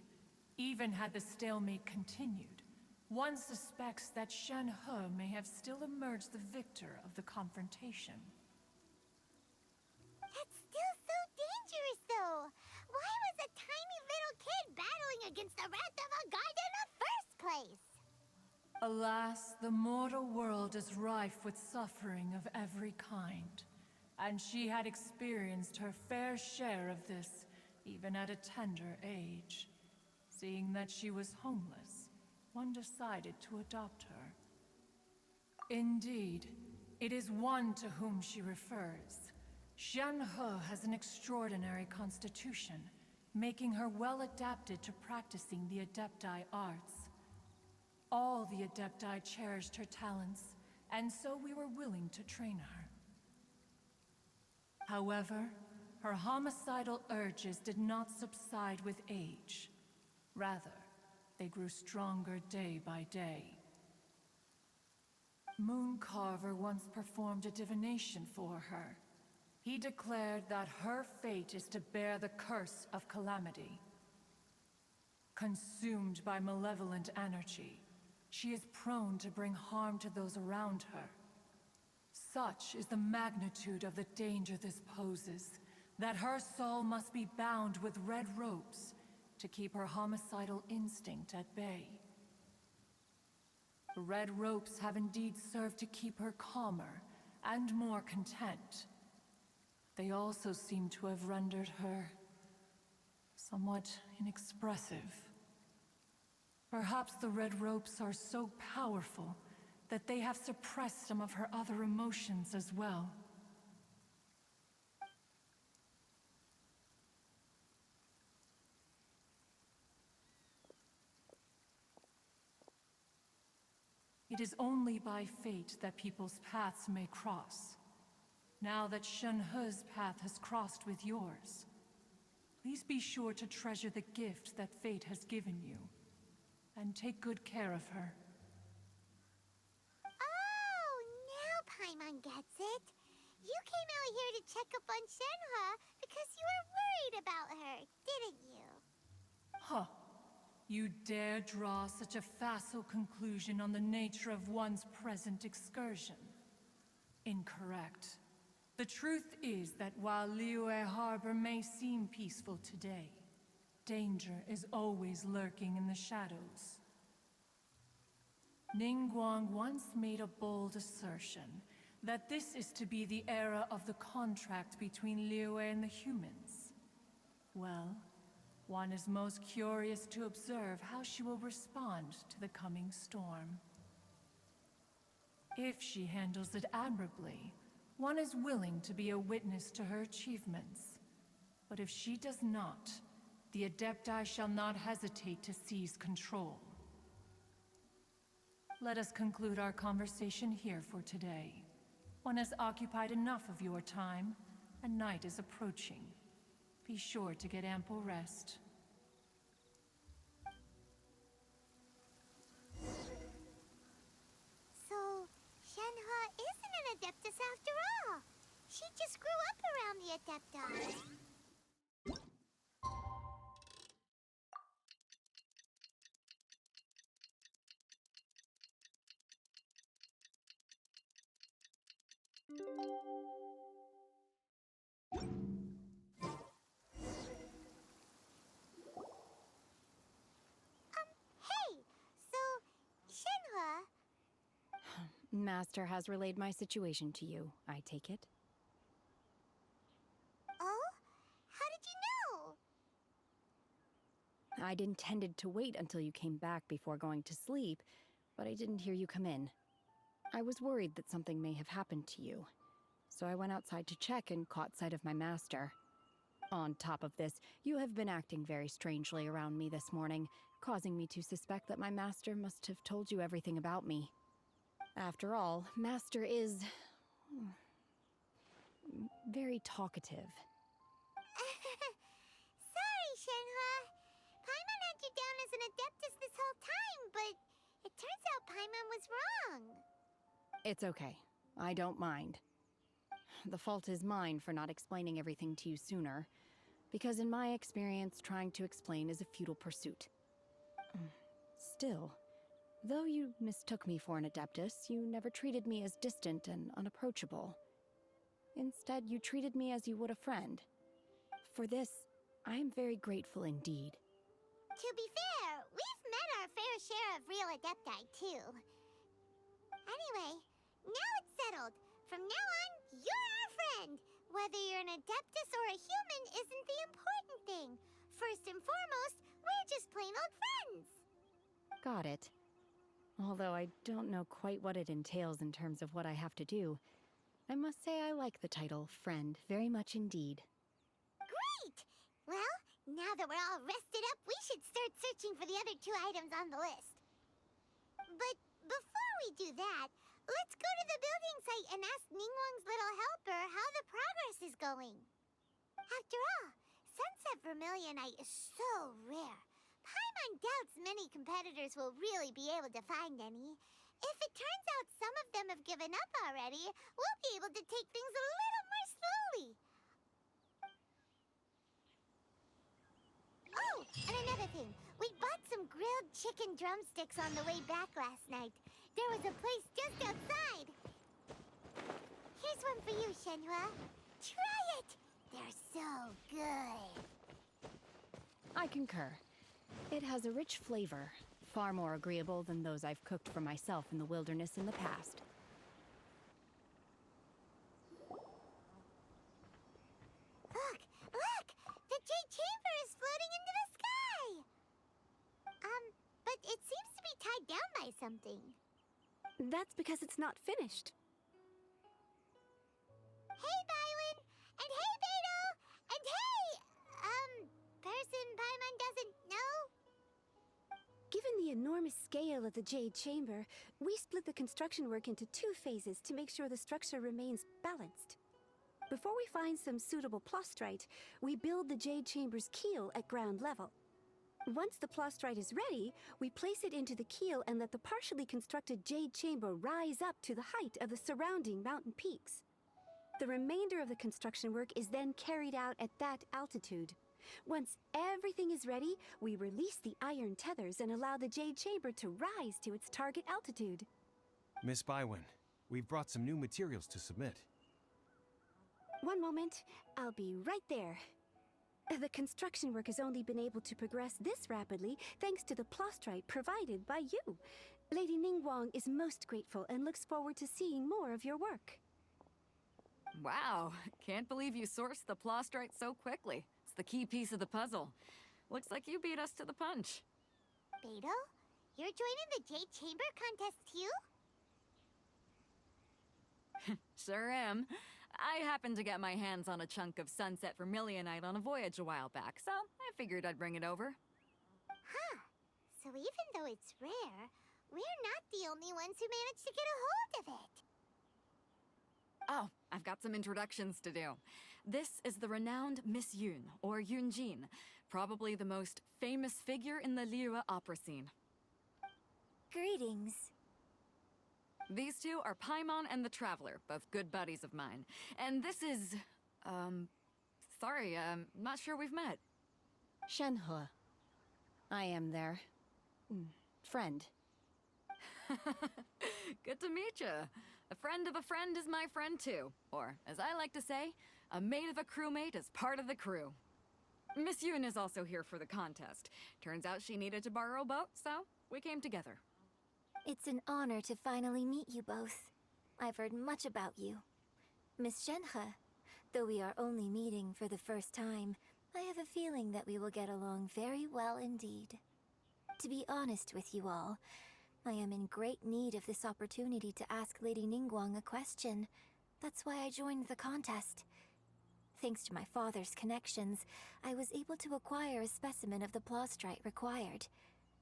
Even had the stalemate continued, one suspects that Shen He may have still emerged the victor of the confrontation. That's still so dangerous, though. Why was a tiny little kid battling against the wrath of a god in the first place? Alas, the mortal world is rife with suffering of every kind, and she had experienced her fair share of this, even at a tender age. Seeing that she was homeless, one decided to adopt her. Indeed, it is one to whom she refers. Shen He has an extraordinary constitution, making her well adapted to practicing the Adepti arts. All the Adepti cherished her talents, and so we were willing to train her. However, her homicidal urges did not subside with age. Rather, they grew stronger day by day. Mooncarver once performed a divination for her. He declared that her fate is to bear the curse of calamity. Consumed by malevolent energy, she is prone to bring harm to those around her. Such is the magnitude of the danger this poses, that her soul must be bound with red ropes to keep her homicidal instinct at bay. The red ropes have indeed served to keep her calmer and more content. They also seem to have rendered her somewhat inexpressive. Perhaps the red ropes are so powerful that they have suppressed some of her other emotions as well. It is only by fate that people's paths may cross. Now that Shen He's path has crossed with yours, please be sure to treasure the gift that fate has given you, and take good care of her. Oh, now Paimon gets it. You came out here to check up on Shenhe because you were worried about her, didn't you? Huh. You dare draw such a facile conclusion on the nature of one's present excursion? Incorrect. The truth is that while Liyue Harbor may seem peaceful today, danger is always lurking in the shadows. Ningguang once made a bold assertion that this is to be the era of the contract between Liyue and the humans. Well, one is most curious to observe how she will respond to the coming storm. If she handles it admirably, one is willing to be a witness to her achievements. But if she does not, the Adepti shall not hesitate to seize control. Let us conclude our conversation here for today. One has occupied enough of your time, and night is approaching. Be sure to get ample rest. So, Shenhe isn't an Adeptus after all. She just grew up around the Adepti. Hey! So, Shenhe... Master has relayed my situation to you, I take it? Oh? How did you know? I'd intended to wait until you came back before going to sleep, but I didn't hear you come in. I was worried that something may have happened to you, so I went outside to check and caught sight of my master. On top of this, you have been acting very strangely around me this morning, causing me to suspect that my master must have told you everything about me. After all, Master is... very talkative. Sorry, Shenhe. Paimon had you down as an Adeptus this whole time, but it turns out Paimon was wrong. It's okay. I don't mind. The fault is mine for not explaining everything to you sooner, because in my experience, trying to explain is a futile pursuit. Still, Though you mistook me for an Adeptus, you never treated me as distant and unapproachable. Instead, you treated me as you would a friend. For this, I am very grateful indeed. To be fair, we've met our fair share of real Adepti, too. Anyway, now it's settled. From now on, you're our friend. Whether you're an Adeptus or a human isn't the important thing. First and foremost, we're just plain old friends. Got it. Although I don't know quite what it entails in terms of what I have to do, I must say I like the title Friend very much indeed. Great! Well, now that we're all rested up, we should start searching for the other 2 items on the list. But before we do that, let's go to the building site and ask Ningguang's little helper how the progress is going. After all, Sunset Vermilionite is so rare. Paimon doubts many competitors will really be able to find any. If it turns out some of them have given up already, we'll be able to take things a little more slowly. Oh, and another thing. We bought some grilled chicken drumsticks on the way back last night. There was a place just outside. Here's one for you, Shenhua. Try it! They're so good. I concur. It has a rich flavor, far more agreeable than those I've cooked for myself in the wilderness in the past. Look! Look! The Jade Chamber is floating into the sky! But it seems to be tied down by something. That's because it's not finished. Hey, Bylin! And hey, Beto! And hey! Person Paimon doesn't know? Given the enormous scale of the Jade Chamber, we split the construction work into 2 phases to make sure the structure remains balanced. Before we find some suitable plastrite, we build the Jade Chamber's keel at ground level. Once the plastrite is ready, we place it into the keel and let the partially constructed Jade Chamber rise up to the height of the surrounding mountain peaks. The remainder of the construction work is then carried out at that altitude. Once everything is ready, we release the iron tethers and allow the Jade Chamber to rise to its target altitude. Miss Bywin, we've brought some new materials to submit. One moment, I'll be right there. The construction work has only been able to progress this rapidly thanks to the plastrite provided by you. Lady Ningguang is most grateful and looks forward to seeing more of your work. Wow, can't believe you sourced the plastrite so quickly. It's the key piece of the puzzle. Looks like you beat us to the punch. Beto? You're joining the Jade Chamber contest too? Sure am. I happened to get my hands on a chunk of Sunset Vermilionite on a voyage a while back, so I figured I'd bring it over. Huh. So even though it's rare, we're not the only ones who managed to get a hold of it. Oh, I've got some introductions to do. This is the renowned Miss Yun, or Yunjin, probably the most famous figure in the Liyue opera scene. Greetings. These 2 are Paimon and the Traveler, both good buddies of mine. And this is... sorry, not sure we've met. Shenhua. I am their... friend. Good to meet you. A friend of a friend is my friend too. Or, as I like to say, a mate of a crewmate is part of the crew. Miss Yun is also here for the contest. Turns out she needed to borrow a boat, so we came together. It's an honor to finally meet you both. I've heard much about you. Miss Shenhe, though we are only meeting for the first time, I have a feeling that we will get along very well indeed. To be honest with you all, I am in great need of this opportunity to ask Lady Ningguang a question. That's why I joined the contest. Thanks to my father's connections, I was able to acquire a specimen of the plastrite required.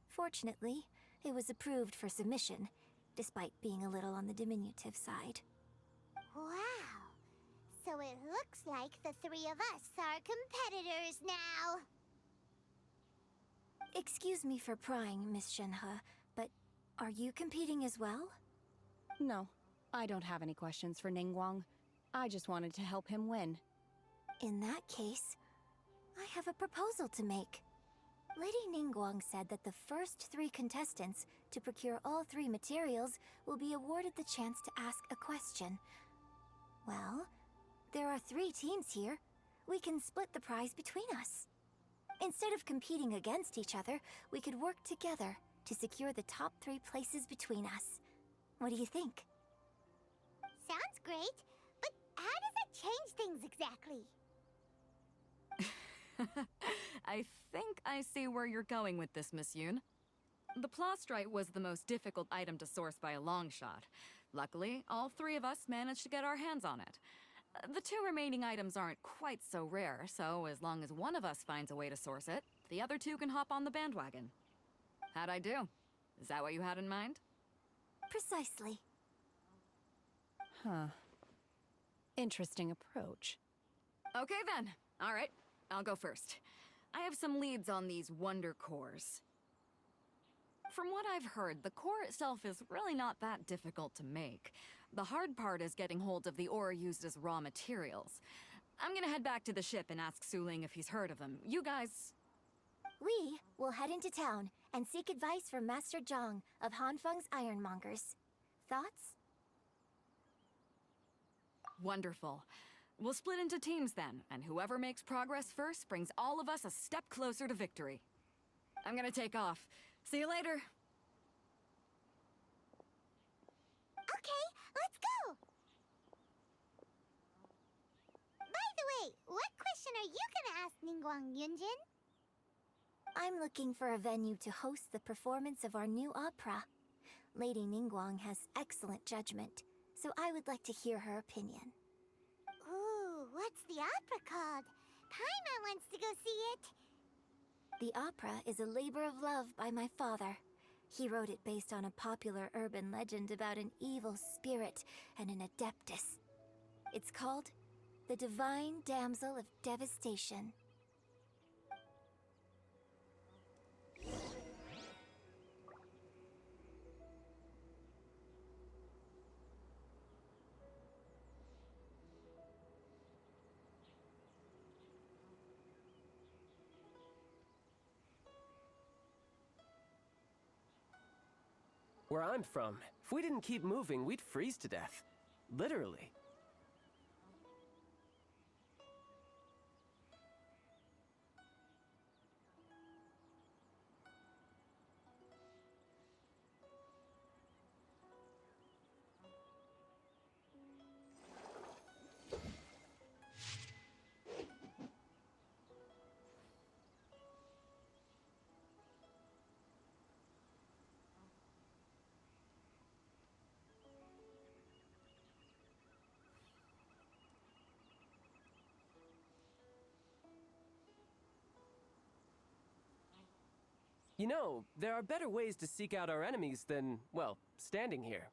Fortunately, it was approved for submission, despite being a little on the diminutive side. Wow! So it looks like the 3 of us are competitors now! Excuse me for prying, Miss Shenhe, but are you competing as well? No, I don't have any questions for Ningguang. I just wanted to help him win. In that case, I have a proposal to make. Lady Ningguang said that the first 3 contestants to procure all 3 materials will be awarded the chance to ask a question. Well, there are 3 teams here. We can split the prize between us. Instead of competing against each other, we could work together to secure the top 3 places between us. What do you think? Sounds great, but how does that change things exactly? I think I see where you're going with this, Miss Yoon. The plastrite was the most difficult item to source by a long shot. Luckily, all 3 of us managed to get our hands on it. The 2 remaining items aren't quite so rare, so as long as one of us finds a way to source it, the other 2 can hop on the bandwagon. How'd I do? Is that what you had in mind? Precisely. Huh. Interesting approach. Okay then. All right, I'll go first. I have some leads on these wonder cores. From what I've heard, the core itself is really not that difficult to make. The hard part is getting hold of the ore used as raw materials. I'm gonna head back to the ship and ask Suling if he's heard of them. You guys... We will head into town and seek advice from Master Zhang of Hanfeng's Ironmongers. Thoughts? Wonderful. We'll split into teams then, and whoever makes progress first brings all of us a step closer to victory. I'm gonna take off. See you later. Okay, let's go! By the way, what question are you gonna ask Ningguang, Yunjin? I'm looking for a venue to host the performance of our new opera. Lady Ningguang has excellent judgment, so I would like to hear her opinion. Ooh, what's the opera called? Paimon wants to go see it. The opera is a labor of love by my father. He wrote it based on a popular urban legend about an evil spirit and an adeptus. It's called The Divine Damsel of Devastation. Where I'm from, if we didn't keep moving, we'd freeze to death. Literally. You know, there are better ways to seek out our enemies than, well, standing here.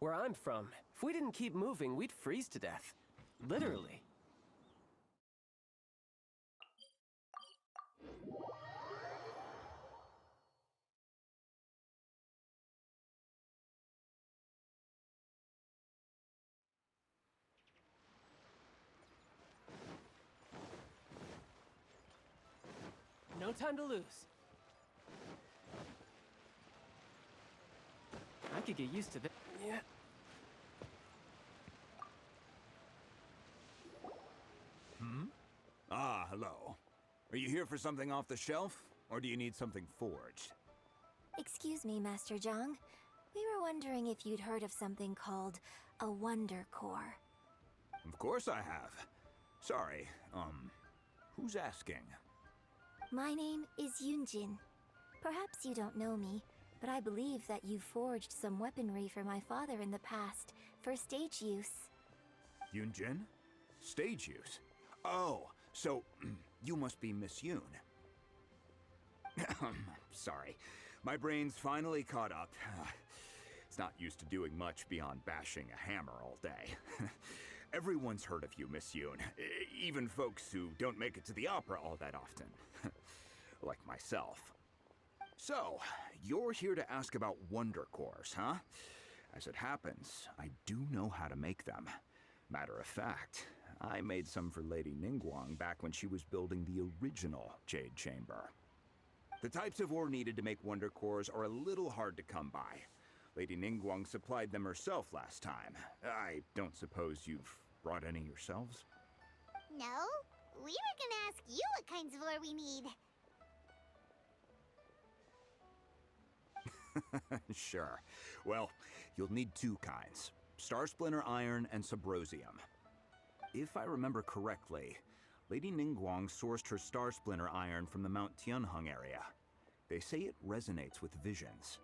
Where I'm from, if we didn't keep moving, we'd freeze to death. Literally. No time to lose. I could get used to this. Yeah. Ah, hello. Are you here for something off the shelf, or do you need something forged? Excuse me, Master Zhang. We were wondering if you'd heard of something called a Wonder Core. Of course I have. Sorry, who's asking? My name is Yunjin. Perhaps you don't know me, but I believe that you forged some weaponry for my father in the past, for stage use. Yunjin? Stage use? Oh, so you must be Miss Yoon. Sorry. My brain's finally caught up. It's not used to doing much beyond bashing a hammer all day. Everyone's heard of you, Miss Yoon. Even folks who don't make it to the opera all that often. Like myself. So, you're here to ask about Wonder Cores, huh? As it happens, I do know how to make them. Matter of fact, I made some for Lady Ningguang back when she was building the original Jade Chamber. The types of ore needed to make Wonder Cores are a little hard to come by. Lady Ningguang supplied them herself last time. I don't suppose you've brought any yourselves? No, we were gonna ask you what kinds of ore we need. Sure. Well, you'll need two kinds. Star Splinter Iron and Subrosium. If I remember correctly, Lady Ningguang sourced her Star Splinter Iron from the Mount Tianheng area. They say it resonates with visions.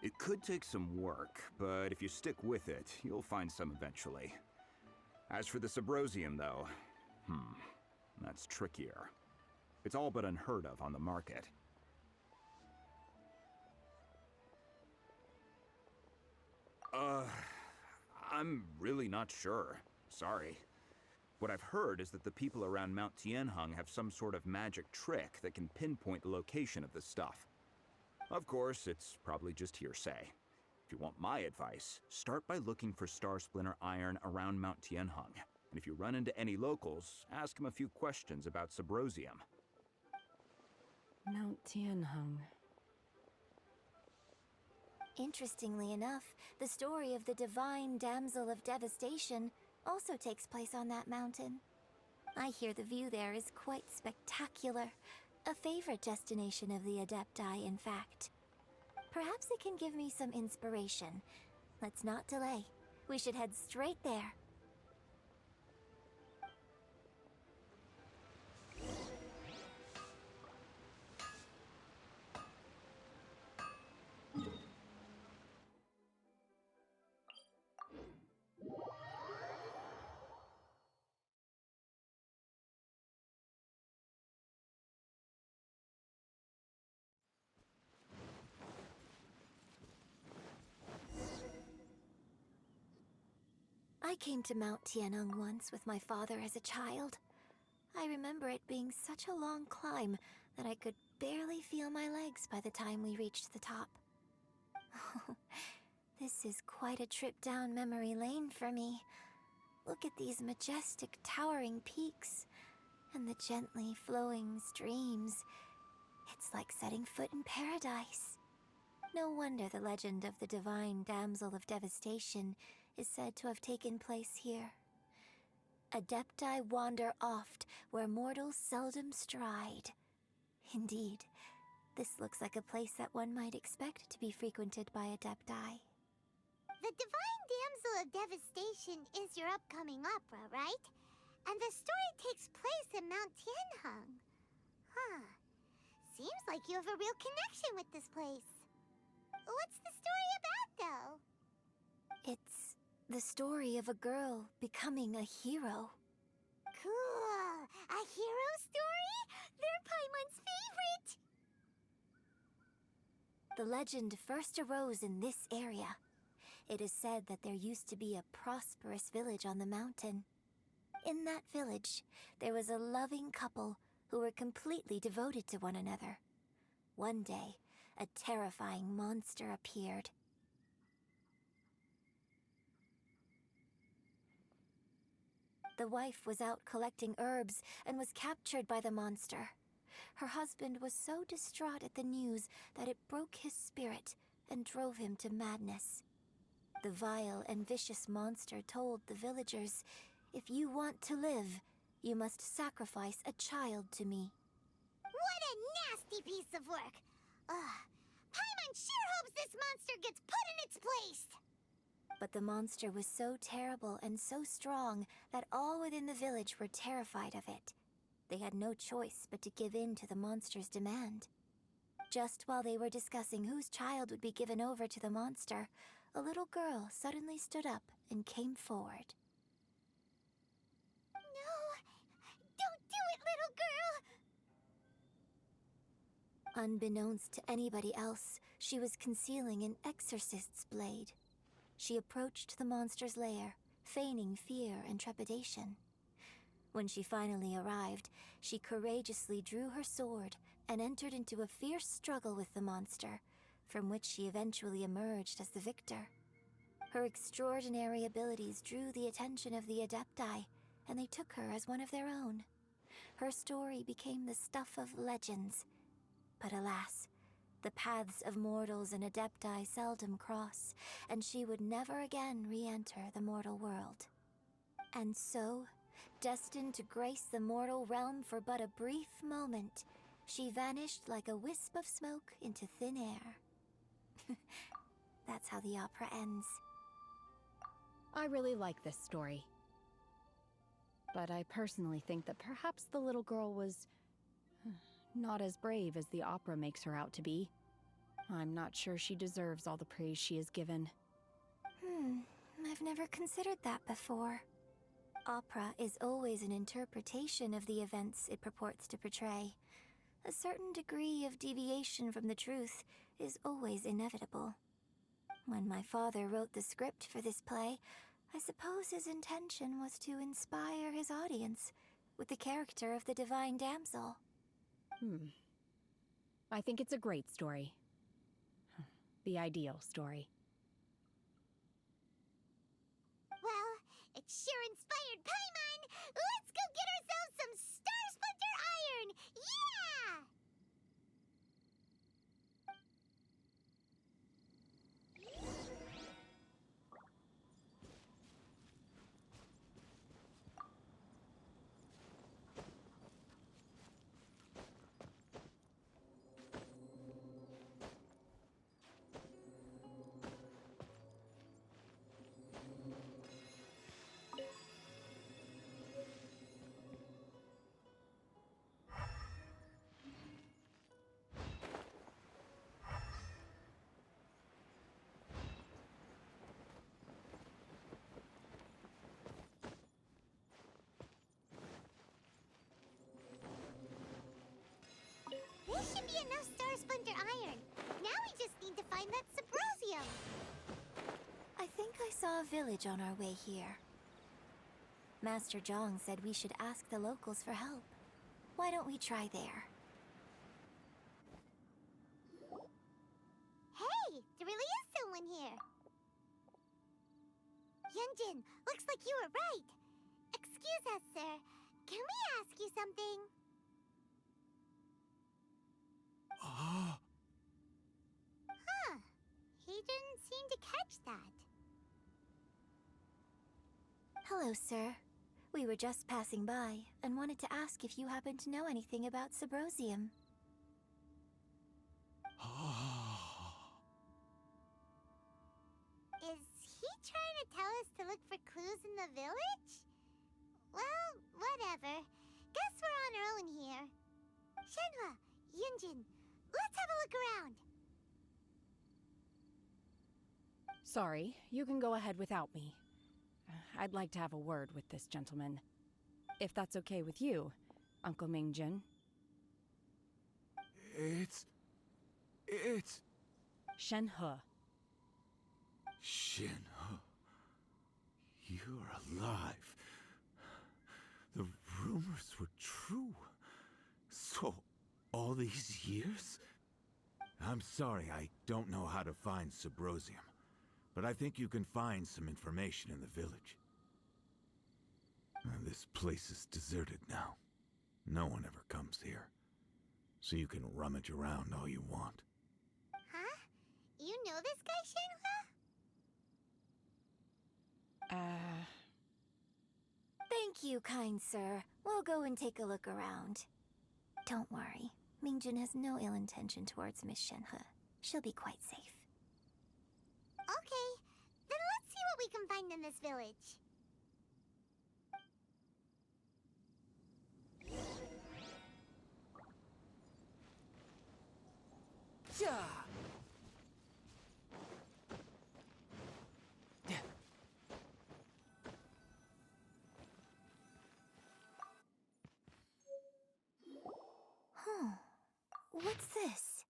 It could take some work, but if you stick with it, you'll find some eventually. As for the Subrosium, though, that's trickier. It's all but unheard of on the market. I'm really not sure. Sorry. What I've heard is that the people around Mount Tianheng have some sort of magic trick that can pinpoint the location of the stuff. Of course, it's probably just hearsay. If you want my advice, start by looking for Star Splinter Iron around Mount Tianheng. And if you run into any locals, ask them a few questions about Subrosium. Mount Tianheng. Interestingly enough, the story of the divine damsel of devastation also takes place on that mountain. I hear the view there is quite spectacular. A favorite destination of the Adepti, in fact. Perhaps it can give me some inspiration. Let's not delay. We should head straight there. I came to Mount Tianheng once with my father as a child. I remember it being such a long climb that I could barely feel my legs by the time we reached the top. This is quite a trip down memory lane for me. Look at these majestic, towering peaks, and the gently flowing streams. It's like setting foot in paradise. No wonder the legend of the divine damsel of devastation is said to have taken place here. Adepti wander oft where mortals seldom stride. Indeed, this looks like a place that one might expect to be frequented by Adepti. The Divine Damsel of Devastation is your upcoming opera, right? And the story takes place in Mount Tianheng. Huh. Seems like you have a real connection with this place. What's the story about, though? It's the story of a girl becoming a hero. Cool! A hero story? They're Paimon's favorite! The legend first arose in this area. It is said that there used to be a prosperous village on the mountain. In that village, there was a loving couple who were completely devoted to one another. One day, a terrifying monster appeared. The wife was out collecting herbs and was captured by the monster. Her husband was so distraught at the news that it broke his spirit and drove him to madness. The vile and vicious monster told the villagers, "If you want to live, you must sacrifice a child to me." What a nasty piece of work! Paimon sure hopes this monster gets put in its place! But the monster was so terrible and so strong that all within the village were terrified of it. They had no choice but to give in to the monster's demand. Just while they were discussing whose child would be given over to the monster, a little girl suddenly stood up and came forward. No! Don't do it, little girl! Unbeknownst to anybody else, she was concealing an exorcist's blade. She approached the monster's lair, feigning fear and trepidation. When she finally arrived, she courageously drew her sword and entered into a fierce struggle with the monster, from which she eventually emerged as the victor. Her extraordinary abilities drew the attention of the Adepti, and they took her as one of their own. Her story became the stuff of legends. But alas, the paths of mortals and Adepti seldom cross, and she would never again re-enter the mortal world. And so, destined to grace the mortal realm for but a brief moment, she vanished like a wisp of smoke into thin air. That's how the opera ends. I really like this story. But I personally think that perhaps the little girl was not as brave as the opera makes her out to be. I'm not sure she deserves all the praise she is given. I've never considered that before. Opera is always an interpretation of the events it purports to portray. A certain degree of deviation from the truth is always inevitable. When my father wrote the script for this play, I suppose his intention was to inspire his audience with the character of the divine damsel. I think it's a great story. The ideal story. Well, it sure inspired Paimon! Let's go get ourselves some Star Splinter Iron! Yeah! This should be enough Star Splinter Iron. Now we just need to find that Subrosium. I think I saw a village on our way here. Master Zhang said we should ask the locals for help. Why don't we try there? Hey, there really is someone here. Yunjin, looks like you were right. Excuse us, sir. Can we ask you something? Huh. He didn't seem to catch that. Hello, sir. We were just passing by and wanted to ask if you happen to know anything about Subrosium. Is he trying to tell us to look for clues in the village? Well, whatever. Guess we're on our own here. Shenhua, Yunjin, let's have a look around. Sorry, you can go ahead without me. I'd like to have a word with this gentleman. If that's okay with you, Uncle Mingjin. It's... Shenhe. Shenhe. You're alive. The rumors were true. So, all these years? I'm sorry, I don't know how to find Subrosium. But I think you can find some information in the village. This place is deserted now. No one ever comes here. So you can rummage around all you want. Huh? You know this guy, Shenhua? Thank you, kind sir. We'll go and take a look around. Don't worry. Mingjin has no ill intention towards Miss Shenhe. She'll be quite safe. Okay, then let's see what we can find in this village. Yeah! What's this?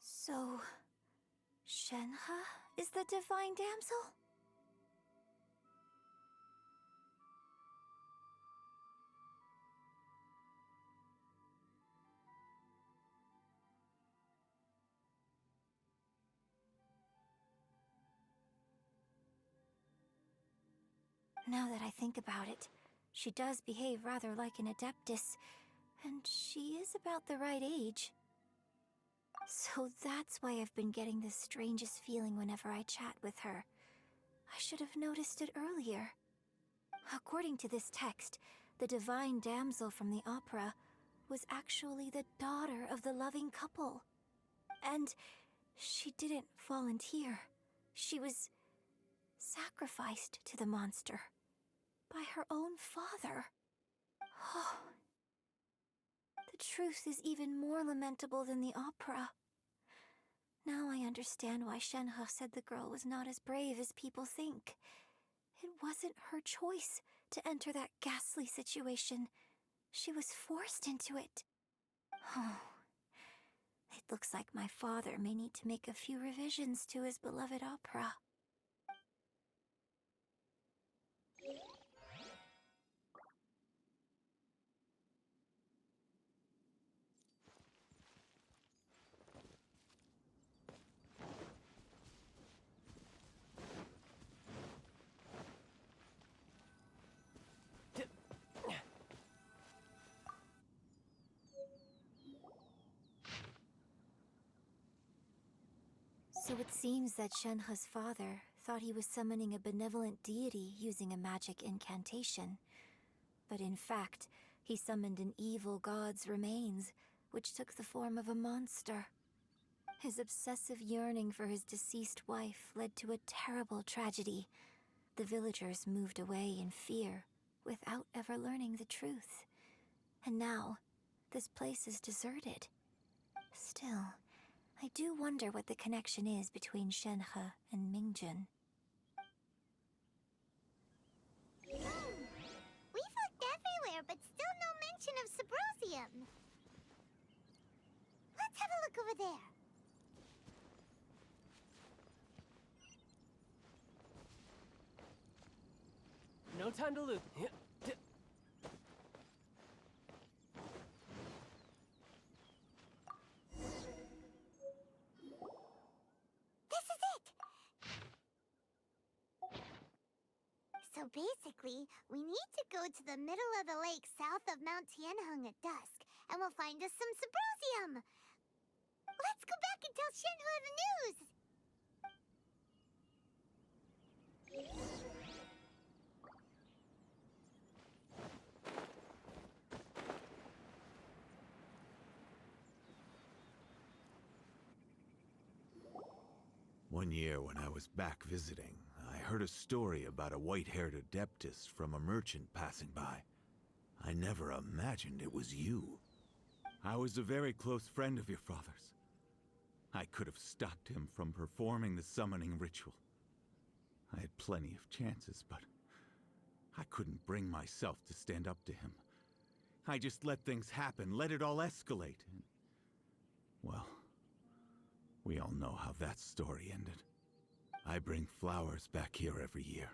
So, Shenhe is the divine damsel? Now that I think about it, she does behave rather like an Adeptus, and she is about the right age. So that's why I've been getting the strangest feeling whenever I chat with her. I should have noticed it earlier. According to this text, the divine damsel from the opera was actually the daughter of the loving couple. And she didn't volunteer. She was sacrificed to the monster by her own father. Oh. The truth is even more lamentable than the opera. Now I understand why Shenhe said the girl was not as brave as people think. It wasn't her choice to enter that ghastly situation. She was forced into it. Oh. It looks like my father may need to make a few revisions to his beloved opera. So it seems that Shenhe's father thought he was summoning a benevolent deity using a magic incantation. But in fact, he summoned an evil god's remains, which took the form of a monster. His obsessive yearning for his deceased wife led to a terrible tragedy. The villagers moved away in fear, without ever learning the truth. And now, this place is deserted. Still, I do wonder what the connection is between Shenhe and Mingjun. We've looked everywhere, but still no mention of Sabrosium. Let's have a look over there. No time to lose. This is it! So basically, we need to go to the middle of the lake south of Mount Tianheng at dusk, and we'll find us some Sabrosium! Let's go back and tell Shenhe the news! One year when I was back visiting, I heard a story about a white-haired Adeptus from a merchant passing by. I never imagined it was you. I was a very close friend of your father's. I could have stopped him from performing the summoning ritual. I had plenty of chances, but I couldn't bring myself to stand up to him. I just let things happen, let it all escalate. And, well, we all know how that story ended. I bring flowers back here every year.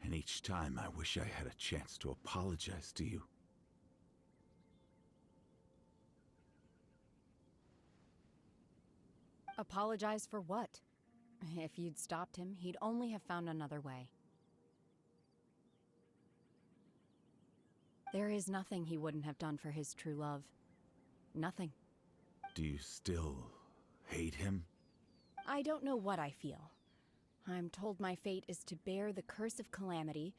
And each time I wish I had a chance to apologize to you. Apologize for what? If you'd stopped him, he'd only have found another way. There is nothing he wouldn't have done for his true love. Nothing. Do you still hate him? I don't know what I feel. I'm told my fate is to bear the curse of calamity,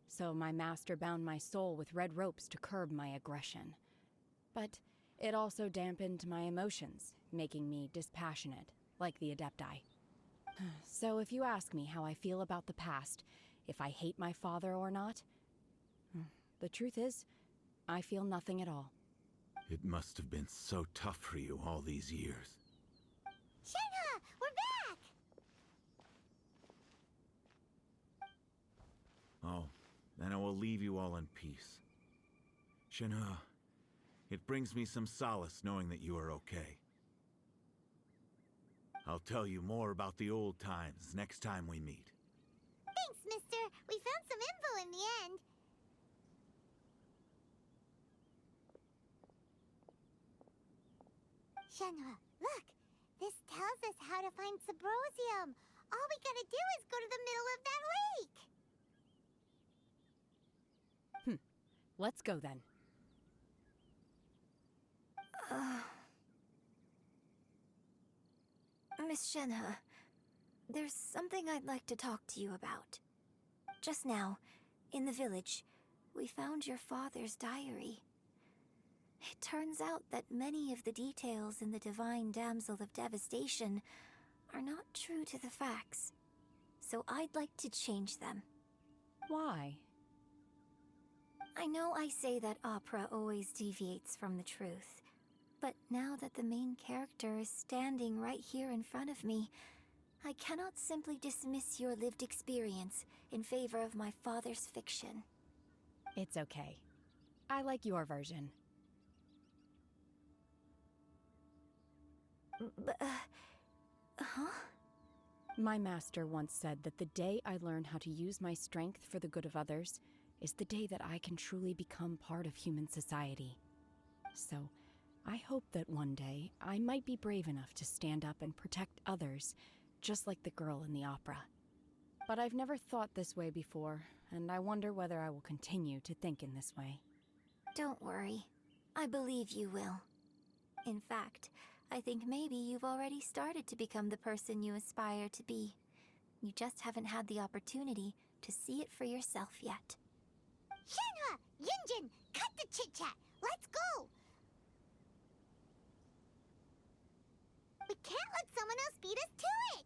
so my master bound my soul with red ropes to curb my aggression. But it also dampened my emotions, making me dispassionate, like the Adepti. So if you ask me how I feel about the past, if I hate my father or not, the truth is, I feel nothing at all. It must have been so tough for you all these years. Shenhe, we're back! Oh, then I will leave you all in peace. Shenhe, it brings me some solace knowing that you are okay. I'll tell you more about the old times next time we meet. Thanks, mister. We found some info in the end. Shenhe, look. This tells us how to find Subrosium. All we gotta do is go to the middle of that lake. Let's go then. Miss Shenhe, there's something I'd like to talk to you about. Just now, in the village, we found your father's diary. It turns out that many of the details in the Divine Damsel of Devastation are not true to the facts. So I'd like to change them. Why? I know I say that opera always deviates from the truth, but now that the main character is standing right here in front of me, I cannot simply dismiss your lived experience in favor of my father's fiction. It's okay. I like your version. Huh? My master once said that the day I learn how to use my strength for the good of others is the day that I can truly become part of human society. So, I hope that one day I might be brave enough to stand up and protect others, just like the girl in the opera. But I've never thought this way before, and I wonder whether I will continue to think in this way. Don't worry. I believe you will. In fact, I think maybe you've already started to become the person you aspire to be. You just haven't had the opportunity to see it for yourself yet. Shenhe! Yunjin! Cut the chit-chat! Let's go! We can't let someone else beat us to it!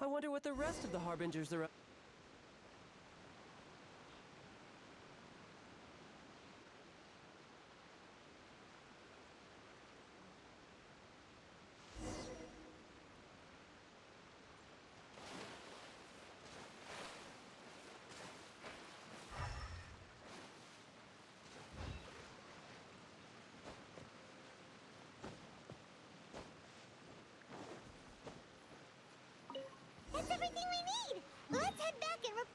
I wonder what the rest of the Harbingers are up. That's everything we need! Let's head back and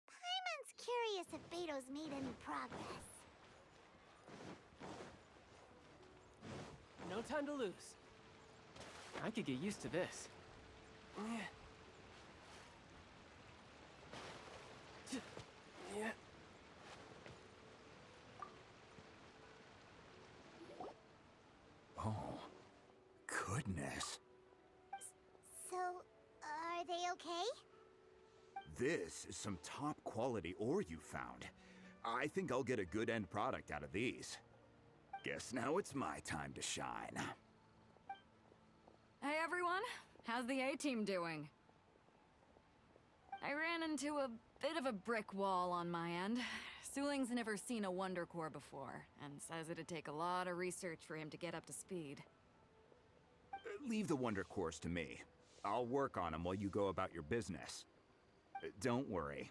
Paimon's curious if Beto's made any progress. No time to lose. I could get used to this. Yeah. okay? This is some top quality ore you found. I think I'll get a good end product out of these. Guess now it's my time to shine. Hey everyone, how's the A-team doing? I ran into a bit of a brick wall on my end. Suling's never seen a Wonder Core before, and says it'd take a lot of research for him to get up to speed. Leave the Wonder Cores to me. I'll work on them while you go about your business. Don't worry.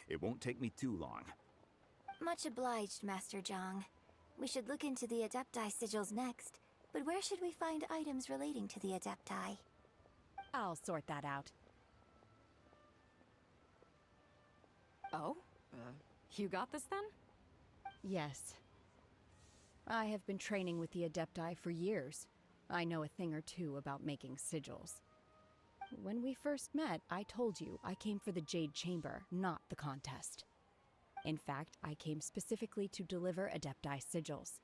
It won't take me too long. Much obliged, Master Zhang. We should look into the Adepti sigils next, but where should we find items relating to the Adepti? I'll sort that out. Oh? You got this then? Yes. I have been training with the Adepti for years. I know a thing or two about making sigils. When we first met, I told you I came for the Jade Chamber, not the contest. In fact, I came specifically to deliver Adepti sigils.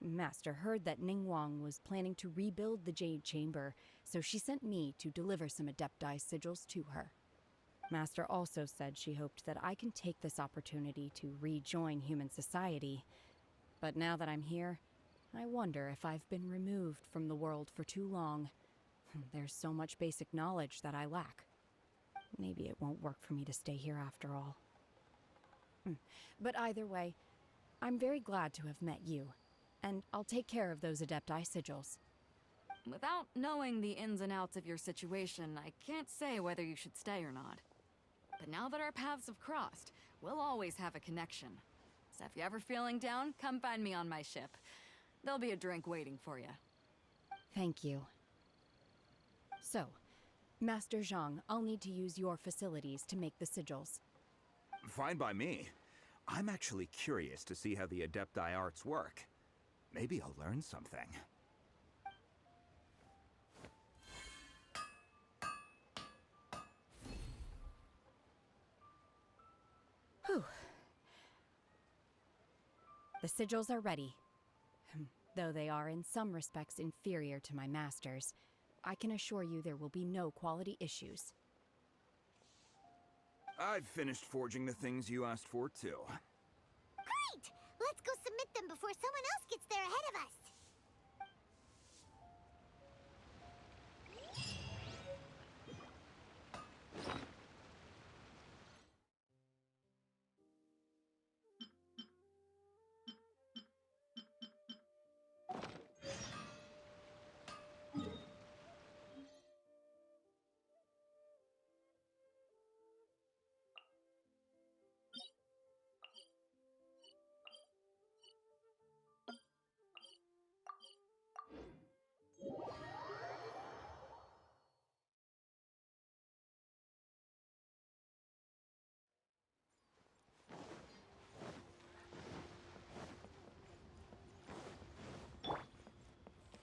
Master heard that Ningguang was planning to rebuild the Jade Chamber, so she sent me to deliver some Adepti sigils to her. Master also said she hoped that I can take this opportunity to rejoin human society. But now that I'm here, I wonder if I've been removed from the world for too long. There's so much basic knowledge that I lack. Maybe it won't work for me to stay here after all. But either way, I'm very glad to have met you, and I'll take care of those Adepti sigils. Without knowing the ins and outs of your situation, I can't say whether you should stay or not. But now that our paths have crossed, we'll always have a connection. So if you're ever feeling down, come find me on my ship. There'll be a drink waiting for you. Thank you. So, Master Zhang, I'll need to use your facilities to make the sigils. Fine by me. I'm actually curious to see how the Adepti arts work. Maybe I'll learn something. Whew. The sigils are ready. Though they are in some respects inferior to my master's, I can assure you there will be no quality issues. I've finished forging the things you asked for, too. Great! Let's go submit them before someone else gets there ahead of us.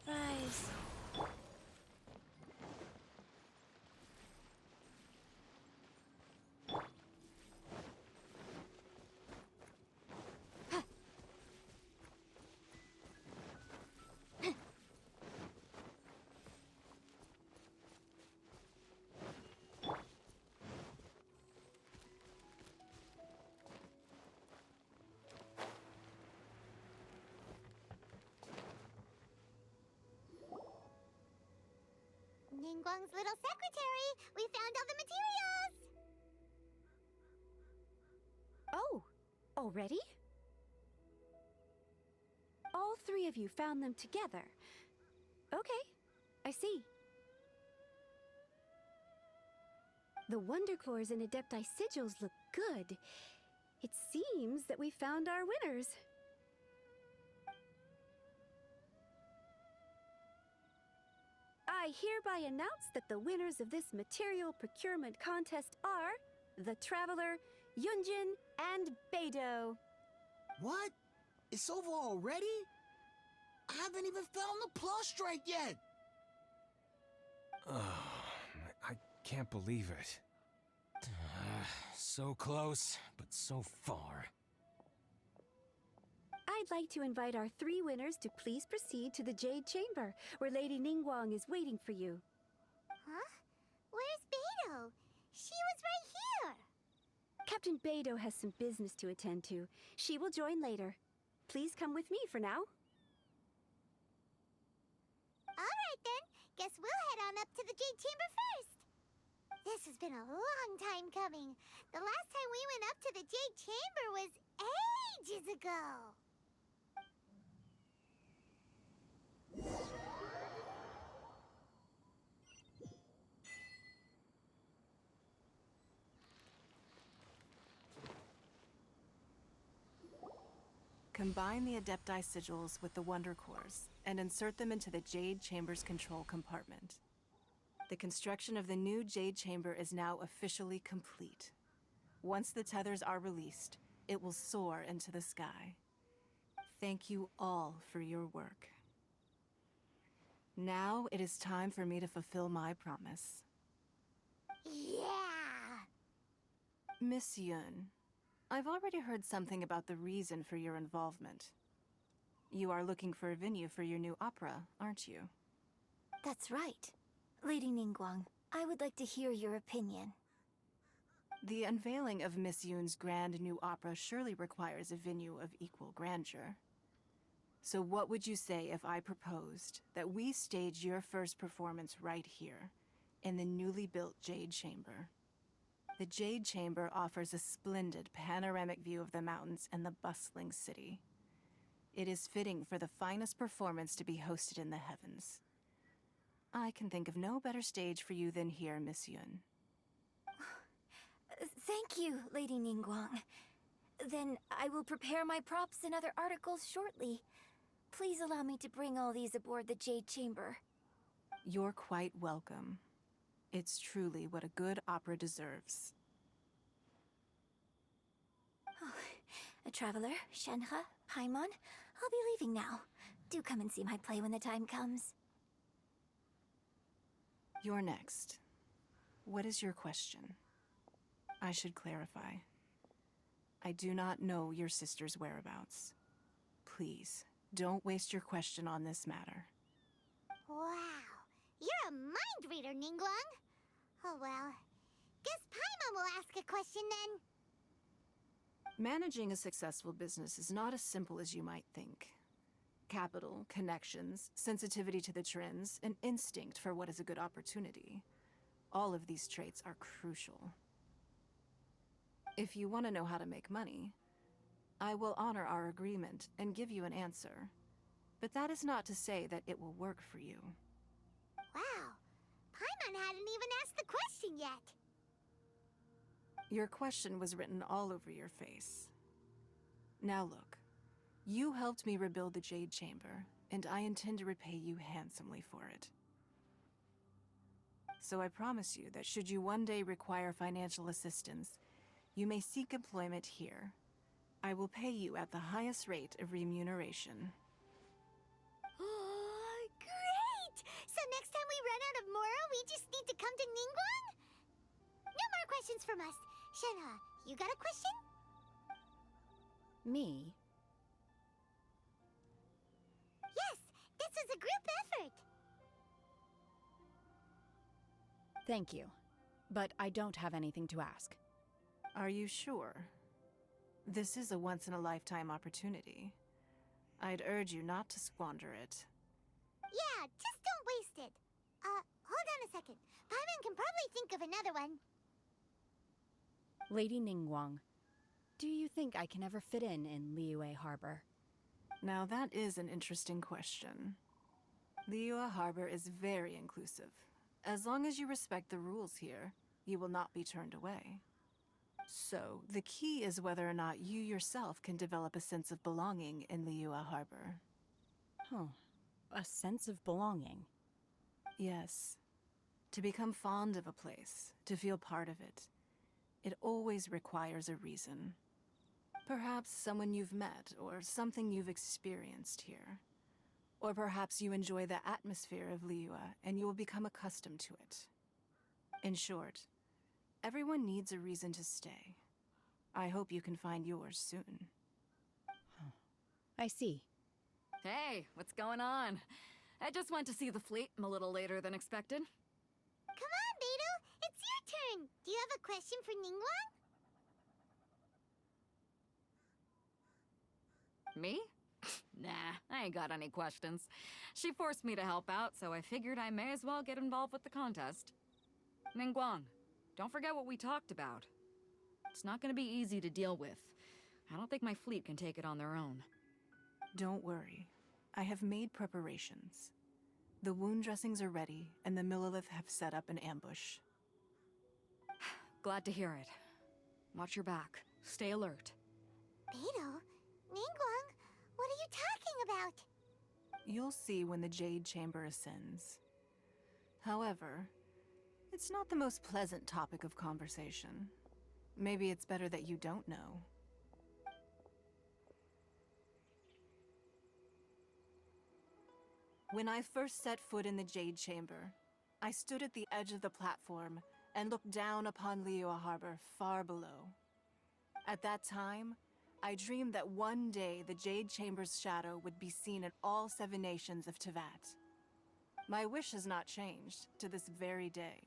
Rise. Ningguang's little secretary! We found all the materials! Oh, already? All three of you found them together. Okay, I see. The Wonder Cores and Adepti sigils look good. It seems that we found our winners. I hereby announce that the winners of this material procurement contest are the Traveler, Yunjin, and Beidou. What? It's over already? I haven't even found the plustrite yet! I can't believe it. So close, but so far. I'd like to invite our three winners to please proceed to the Jade Chamber, where Lady Ningguang is waiting for you. Huh? Where's Beidou? Beidou. She was right here. Captain Beidou has some business to attend to. She will join later. Please come with me for now. All right then. Guess we'll head on up to the Jade Chamber first. This has been a long time coming. The last time we went up to the Jade Chamber was ages ago. Combine the Adepti sigils with the Wonder Cores and insert them into the Jade Chamber's control compartment. The construction of the new Jade Chamber is now officially complete. Once the tethers are released, it will soar into the sky. Thank you all for your work. Now it is time for me to fulfill my promise. Yeah! Miss Yun, I've already heard something about the reason for your involvement. You are looking for a venue for your new opera, aren't you? That's right. Lady Ningguang, I would like to hear your opinion. The unveiling of Miss Yun's grand new opera surely requires a venue of equal grandeur. So what would you say if I proposed that we stage your first performance right here, in the newly built Jade Chamber? The Jade Chamber offers a splendid panoramic view of the mountains and the bustling city. It is fitting for the finest performance to be hosted in the heavens. I can think of no better stage for you than here, Miss Yun. Thank you, Lady Ningguang. Then I will prepare my props and other articles shortly. Please allow me to bring all these aboard the Jade Chamber. You're quite welcome. It's truly what a good opera deserves. A traveler, Shenhe, Paimon, I'll be leaving now. Do come and see my play when the time comes. You're next. What is your question? I should clarify. I do not know your sister's whereabouts. Please, don't waste your question on this matter. Wow. You're a mind reader, Ningguang. Oh well. Guess Paimon will ask a question then. Managing a successful business is not as simple as you might think. Capital, connections, sensitivity to the trends, and instinct for what is a good opportunity. All of these traits are crucial. If you want to know how to make money, I will honor our agreement and give you an answer. But that is not to say that it will work for you. Wow. Paimon hadn't even asked the question yet. Your question was written all over your face. Now look, you helped me rebuild the Jade Chamber, and I intend to repay you handsomely for it. So I promise you that should you one day require financial assistance, you may seek employment here. I will pay you at the highest rate of remuneration. Oh, great! So next time we run out of Moro, we just need to come to Ningguang? No more questions from us. Shenhe, you got a question? Me? Yes, this is a group effort. Thank you. But I don't have anything to ask. Are you sure? This is a once-in-a-lifetime opportunity. I'd urge you not to squander it. Yeah, just don't waste it. Hold on a second. Paimon can probably think of another one. Lady Ningguang, do you think I can ever fit in Liyue Harbor? Now that is an interesting question. Liyue Harbor is very inclusive. As long as you respect the rules here, you will not be turned away. So, the key is whether or not you yourself can develop a sense of belonging in Liyue Harbor. Huh. A sense of belonging? Yes. To become fond of a place, to feel part of it, it always requires a reason. Perhaps someone you've met, or something you've experienced here. Or perhaps you enjoy the atmosphere of Liyue, and you will become accustomed to it. In short, everyone needs a reason to stay. I hope you can find yours soon. I see. Hey, what's going on? I just went to see the fleet. I'm a little later than expected. Come on, Beidou! It's your turn. Do you have a question for Ningguang? Me? Nah, I ain't got any questions. She forced me to help out, so I figured I may as well get involved with the contest. Ningguang, don't forget what we talked about. It's not gonna be easy to deal with. I don't think my fleet can take it on their own. Don't worry. I have made preparations. The wound dressings are ready, and the Millilith have set up an ambush. Glad to hear it. Watch your back. Stay alert. Beidou? Ningguang? What are you talking about? You'll see when the Jade Chamber ascends. However, it's not the most pleasant topic of conversation. Maybe it's better that you don't know. When I first set foot in the Jade Chamber, I stood at the edge of the platform and looked down upon Liyue Harbor far below. At that time, I dreamed that one day the Jade Chamber's shadow would be seen in all 7 nations of Teyvat. My wish has not changed to this very day.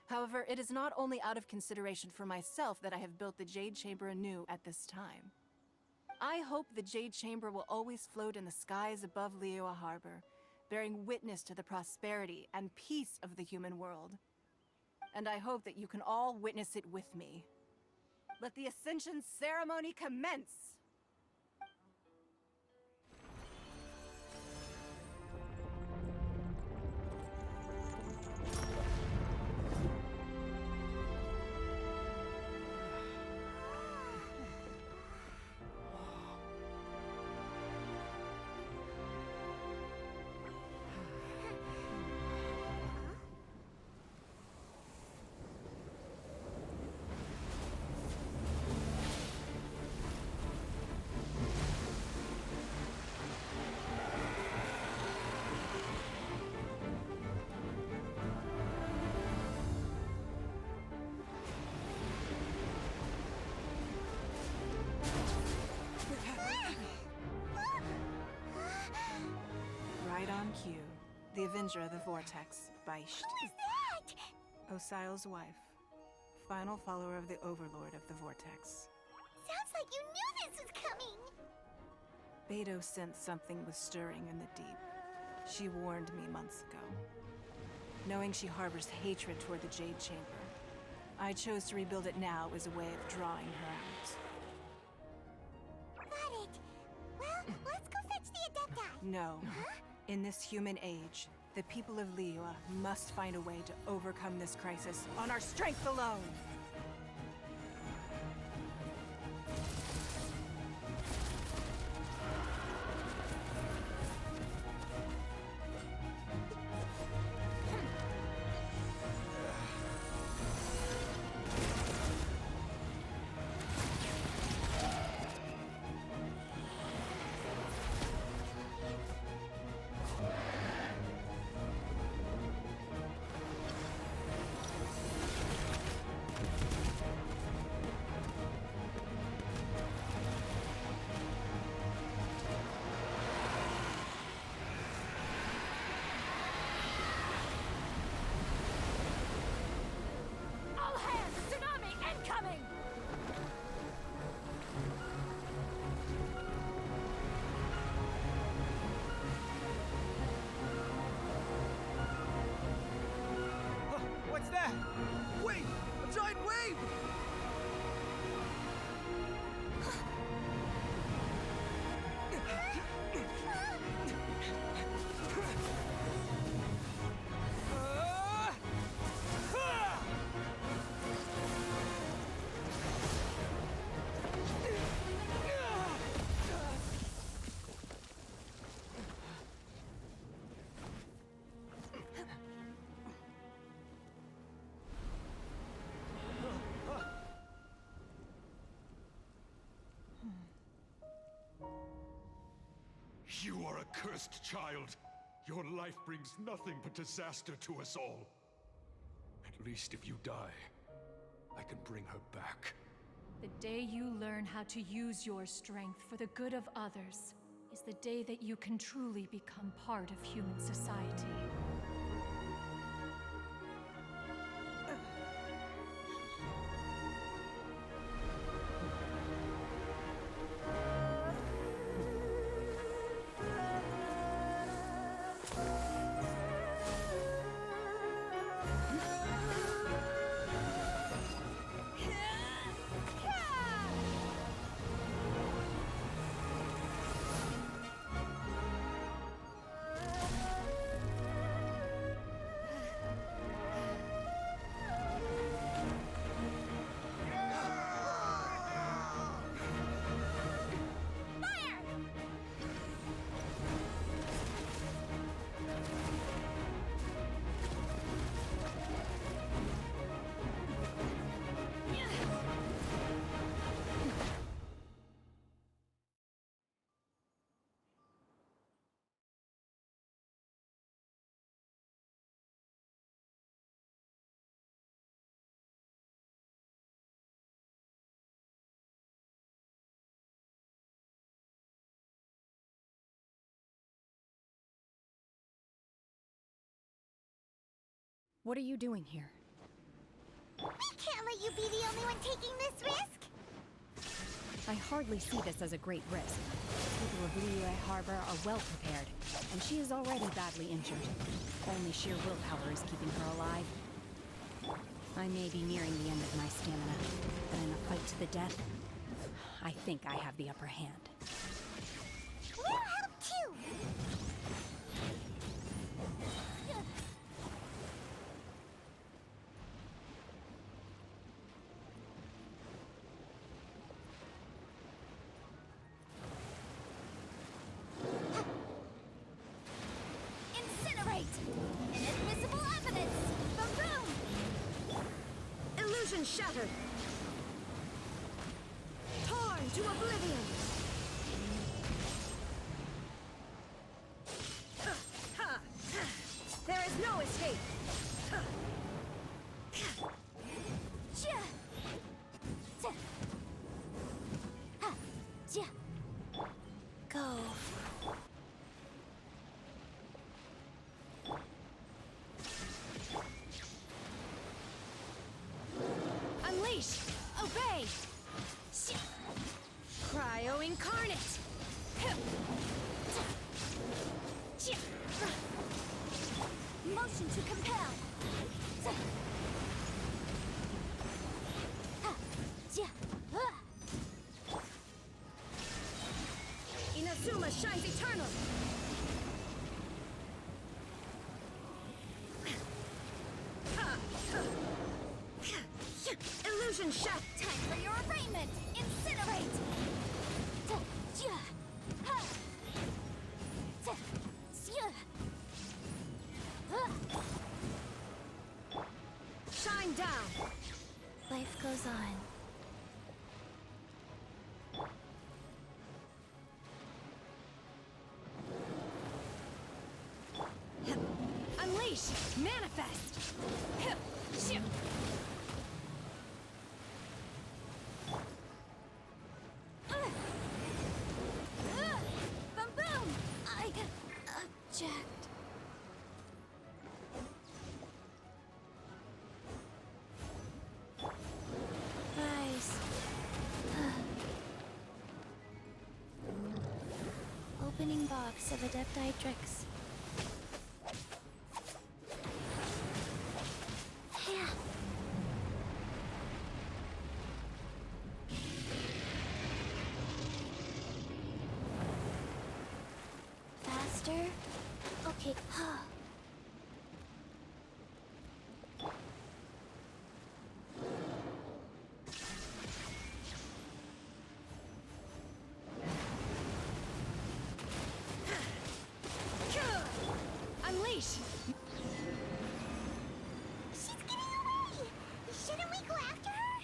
However, it is not only out of consideration for myself that I have built the Jade Chamber anew at this time. I hope the Jade Chamber will always float in the skies above Liyue Harbor, bearing witness to the prosperity and peace of the human world. And I hope that you can all witness it with me. Let the Ascension ceremony commence! Right on cue. The Avenger of the Vortex, Baicht. Who is that? Osial's wife. Final follower of the Overlord of the Vortex. Sounds like you knew this was coming. Beidou sensed something was stirring in the deep. She warned me months ago. Knowing she harbors hatred toward the Jade Chamber, I chose to rebuild it now as a way of drawing her out. Got it. Well, let's go fetch the Adepti. No. Huh? In this human age, the people of Liyue must find a way to overcome this crisis on our strength alone! All hands! Tsunami incoming! What's that? Wait! A giant wave! You are a cursed child. Your life brings nothing but disaster to us all. At least if you die, I can bring her back. The day you learn how to use your strength for the good of others is the day that you can truly become part of human society. What are you doing here? We can't let you be the only one taking this risk! I hardly see this as a great risk. The people of Liyue Harbor are well prepared, and she is already badly injured. Only sheer willpower is keeping her alive. I may be nearing the end of my stamina, but in a fight to the death, I think I have the upper hand. We'll help too! Incinerate! Inadmissible evidence! Boom! Illusion shattered! Torn to oblivion! There is no escape! Go. Unleash! Obey! Cryo incarnate! Motion to compel! Inazuma shines eternal! Illusion shaft! Time for your arraignment! Incinerate! Shine down! Life goes on. Unleash! Manifest! Boom boom! I object. Rise. Opening box of Adepti tricks. Faster? Okay. Unleash! She's getting away! Shouldn't we go after her?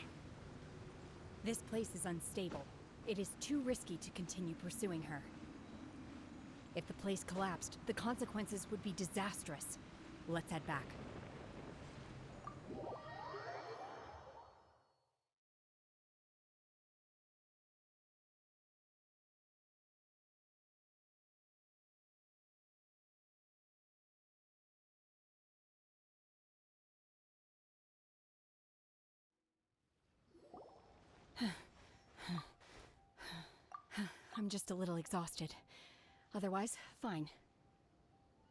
This place is unstable. It is too risky to continue pursuing her. If the place collapsed, the consequences would be disastrous. Let's head back. I'm just a little exhausted. Otherwise, fine.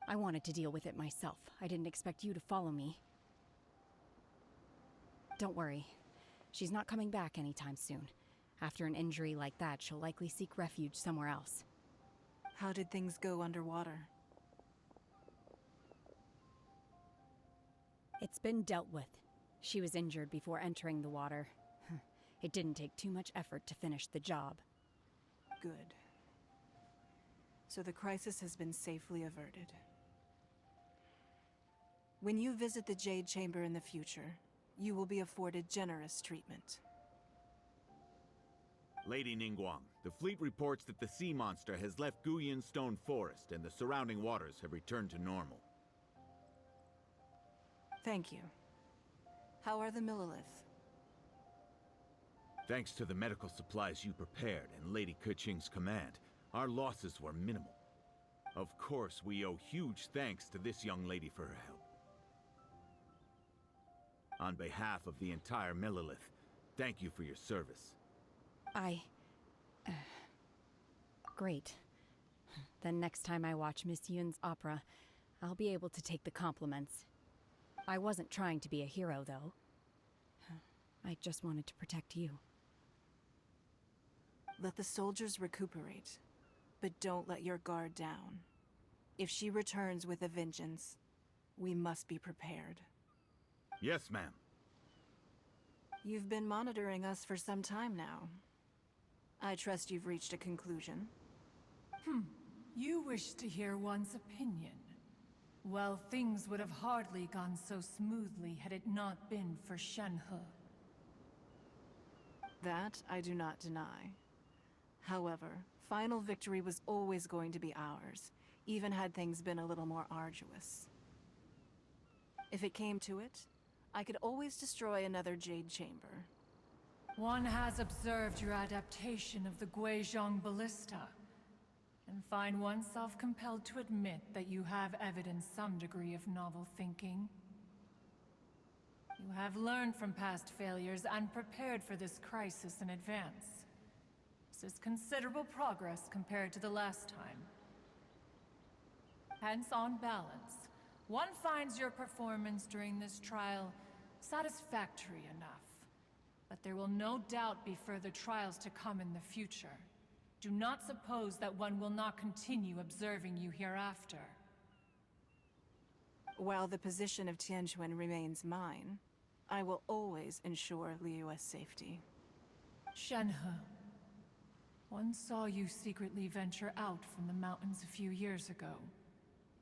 I wanted to deal with it myself. I didn't expect you to follow me. Don't worry. She's not coming back anytime soon. After an injury like that, she'll likely seek refuge somewhere else. How did things go underwater? It's been dealt with. She was injured before entering the water. It didn't take too much effort to finish the job. Good. So the crisis has been safely averted. When you visit the Jade Chamber in the future, you will be afforded generous treatment. Lady Ningguang, the fleet reports that the sea monster has left Guyan Stone Forest and the surrounding waters have returned to normal. Thank you. How are the Millilith? Thanks to the medical supplies you prepared and Lady Keqing's command, our losses were minimal. Of course, we owe huge thanks to this young lady for her help. On behalf of the entire Millilith, thank you for your service. Great. Then next time I watch Miss Yun's opera, I'll be able to take the compliments. I wasn't trying to be a hero, though. I just wanted to protect you. Let the soldiers recuperate, but don't let your guard down. If she returns with a vengeance, we must be prepared. Yes, ma'am. You've been monitoring us for some time now. I trust you've reached a conclusion. You wish to hear one's opinion. Well, things would have hardly gone so smoothly had it not been for Shenhe. That I do not deny. However, final victory was always going to be ours, even had things been a little more arduous. If it came to it, I could always destroy another Jade Chamber. One has observed your adaptation of the Guizhong Ballista, and find oneself compelled to admit that you have evidenced some degree of novel thinking. You have learned from past failures and prepared for this crisis in advance. This is considerable progress compared to the last time. Hence, on balance, one finds your performance during this trial satisfactory enough. But there will no doubt be further trials to come in the future. Do not suppose that one will not continue observing you hereafter. While the position of Tianquan remains mine, I will always ensure Liyue's safety. Shenhe, one saw you secretly venture out from the mountains a few years ago,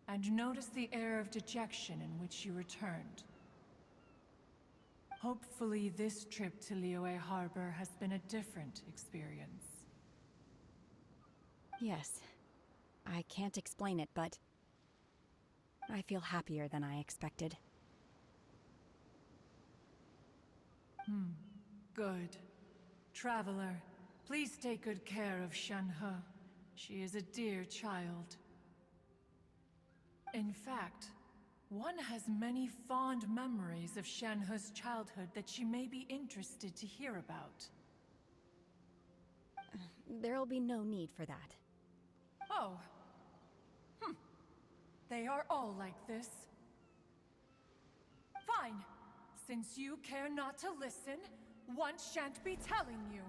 and noticed the air of dejection in which you returned. Hopefully this trip to Liyue Harbor has been a different experience. Yes. I can't explain it, but I feel happier than I expected. Good. Traveler, please take good care of Shenhe. She is a dear child. In fact, one has many fond memories of Shenhe's childhood that she may be interested to hear about. There'll be no need for that. Oh. They are all like this. Fine. Since you care not to listen, one shan't be telling you.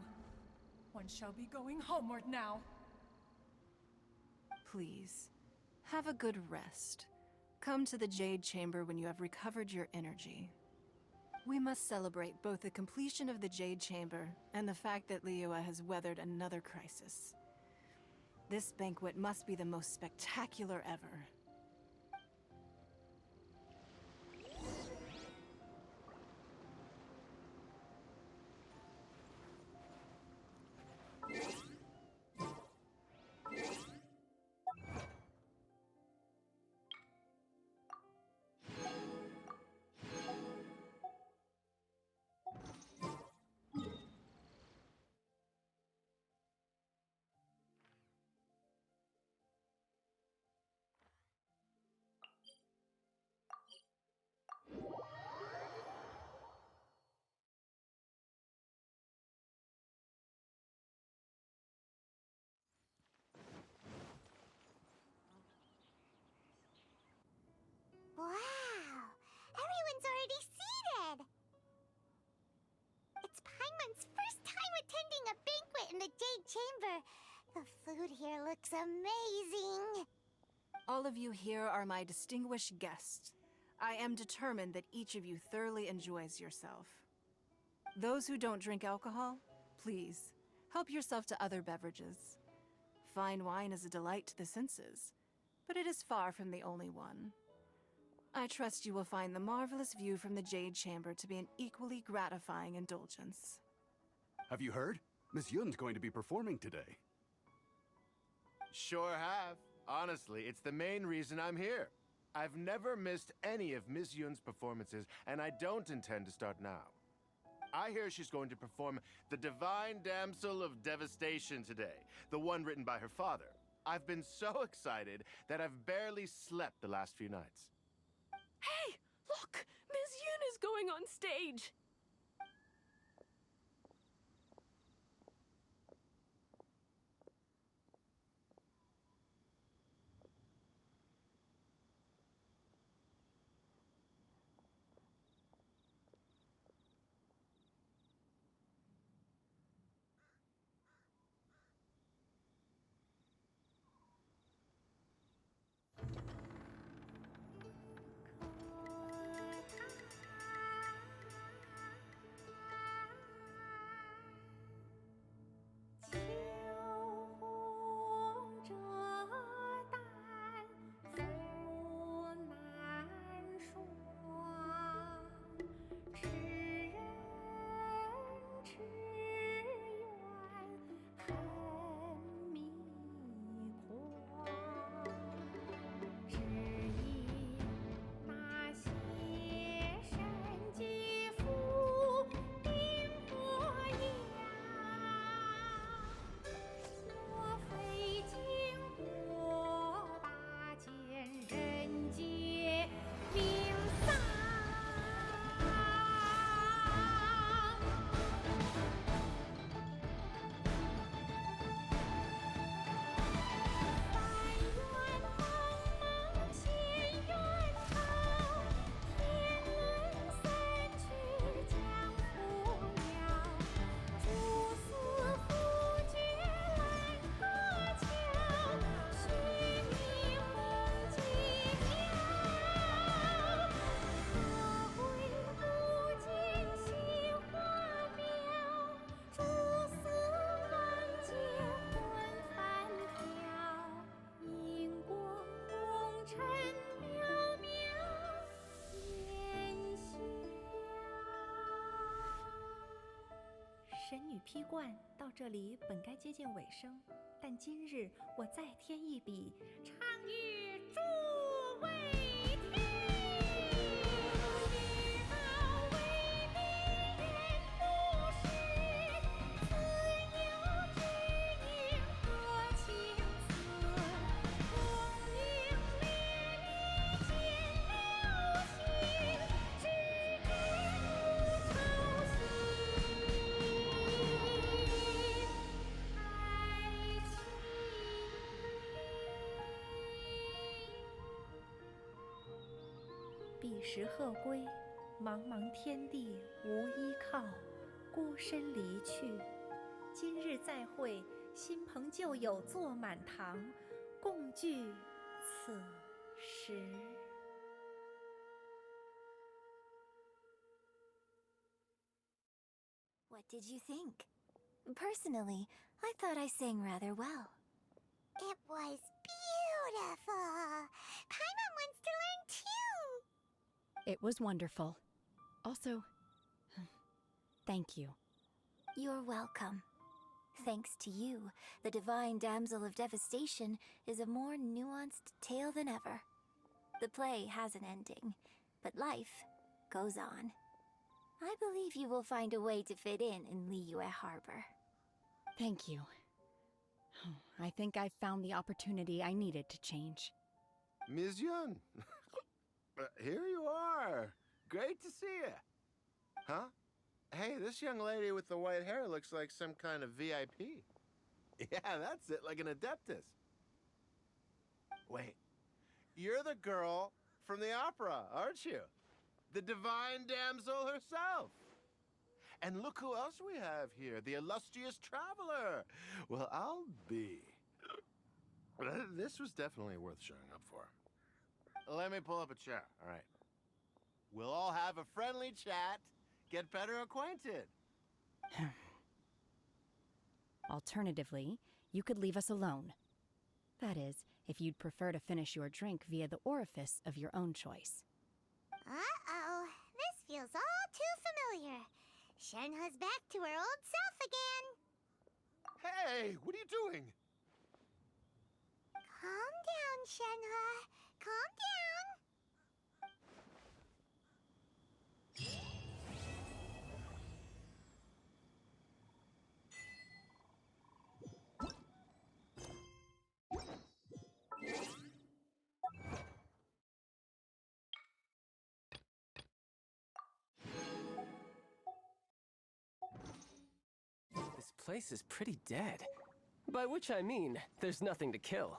One shall be going homeward now. Please, have a good rest. Come to the Jade Chamber when you have recovered your energy. We must celebrate both the completion of the Jade Chamber and the fact that Liyue has weathered another crisis. This banquet must be the most spectacular ever. Wow! Everyone's already seated! It's Paimon's first time attending a banquet in the Jade Chamber. The food here looks amazing. All of you here are my distinguished guests. I am determined that each of you thoroughly enjoys yourself. Those who don't drink alcohol, please, help yourself to other beverages. Fine wine is a delight to the senses, but it is far from the only one. I trust you will find the marvelous view from the Jade Chamber to be an equally gratifying indulgence. Have you heard? Miss Yun's going to be performing today. Sure have. Honestly, it's the main reason I'm here. I've never missed any of Miss Yun's performances, and I don't intend to start now. I hear she's going to perform The Divine Damsel of Devastation today, the one written by her father. I've been so excited that I've barely slept the last few nights. Hey! Look! Miss Yun is going on stage.神女披冠到这里本该接近尾声，但今日我再添一笔，唱与诸位听。世道为敌人不识，自有知音多情思。功名烈烈见了心，只知无愁心。彼时鹤归，茫茫天地无依靠，孤身离去。今日再会，新朋旧友坐满堂，共聚此时。What did you think? Personally, I thought I sang rather well. It was beautiful. Paimon wants to learn too. It was wonderful. Also, thank you. You're welcome. Thanks to you, the Divine Damsel of Devastation is a more nuanced tale than ever. The play has an ending, but life goes on. I believe you will find a way to fit in Liyue Harbor. Thank you. I think I've found the opportunity I needed to change. Ms. Yun, here you are. Great to see you. Huh? Hey, this young lady with the white hair looks like some kind of VIP. Yeah, that's it, like an adeptus. Wait, you're the girl from the opera, aren't you? The divine damsel herself. And look who else we have here, the illustrious traveler. Well, I'll be. This was definitely worth showing up for. Let me pull up a chair, all right. We'll all have a friendly chat, get better acquainted. Alternatively, you could leave us alone. That is, if you'd prefer to finish your drink via the orifice of your own choice. Uh-oh, this feels all too familiar. Shenhe's back to her old self again. Hey, what are you doing? Calm down, Shenhe. Calm down. place is pretty dead. By which I mean, there's nothing to kill.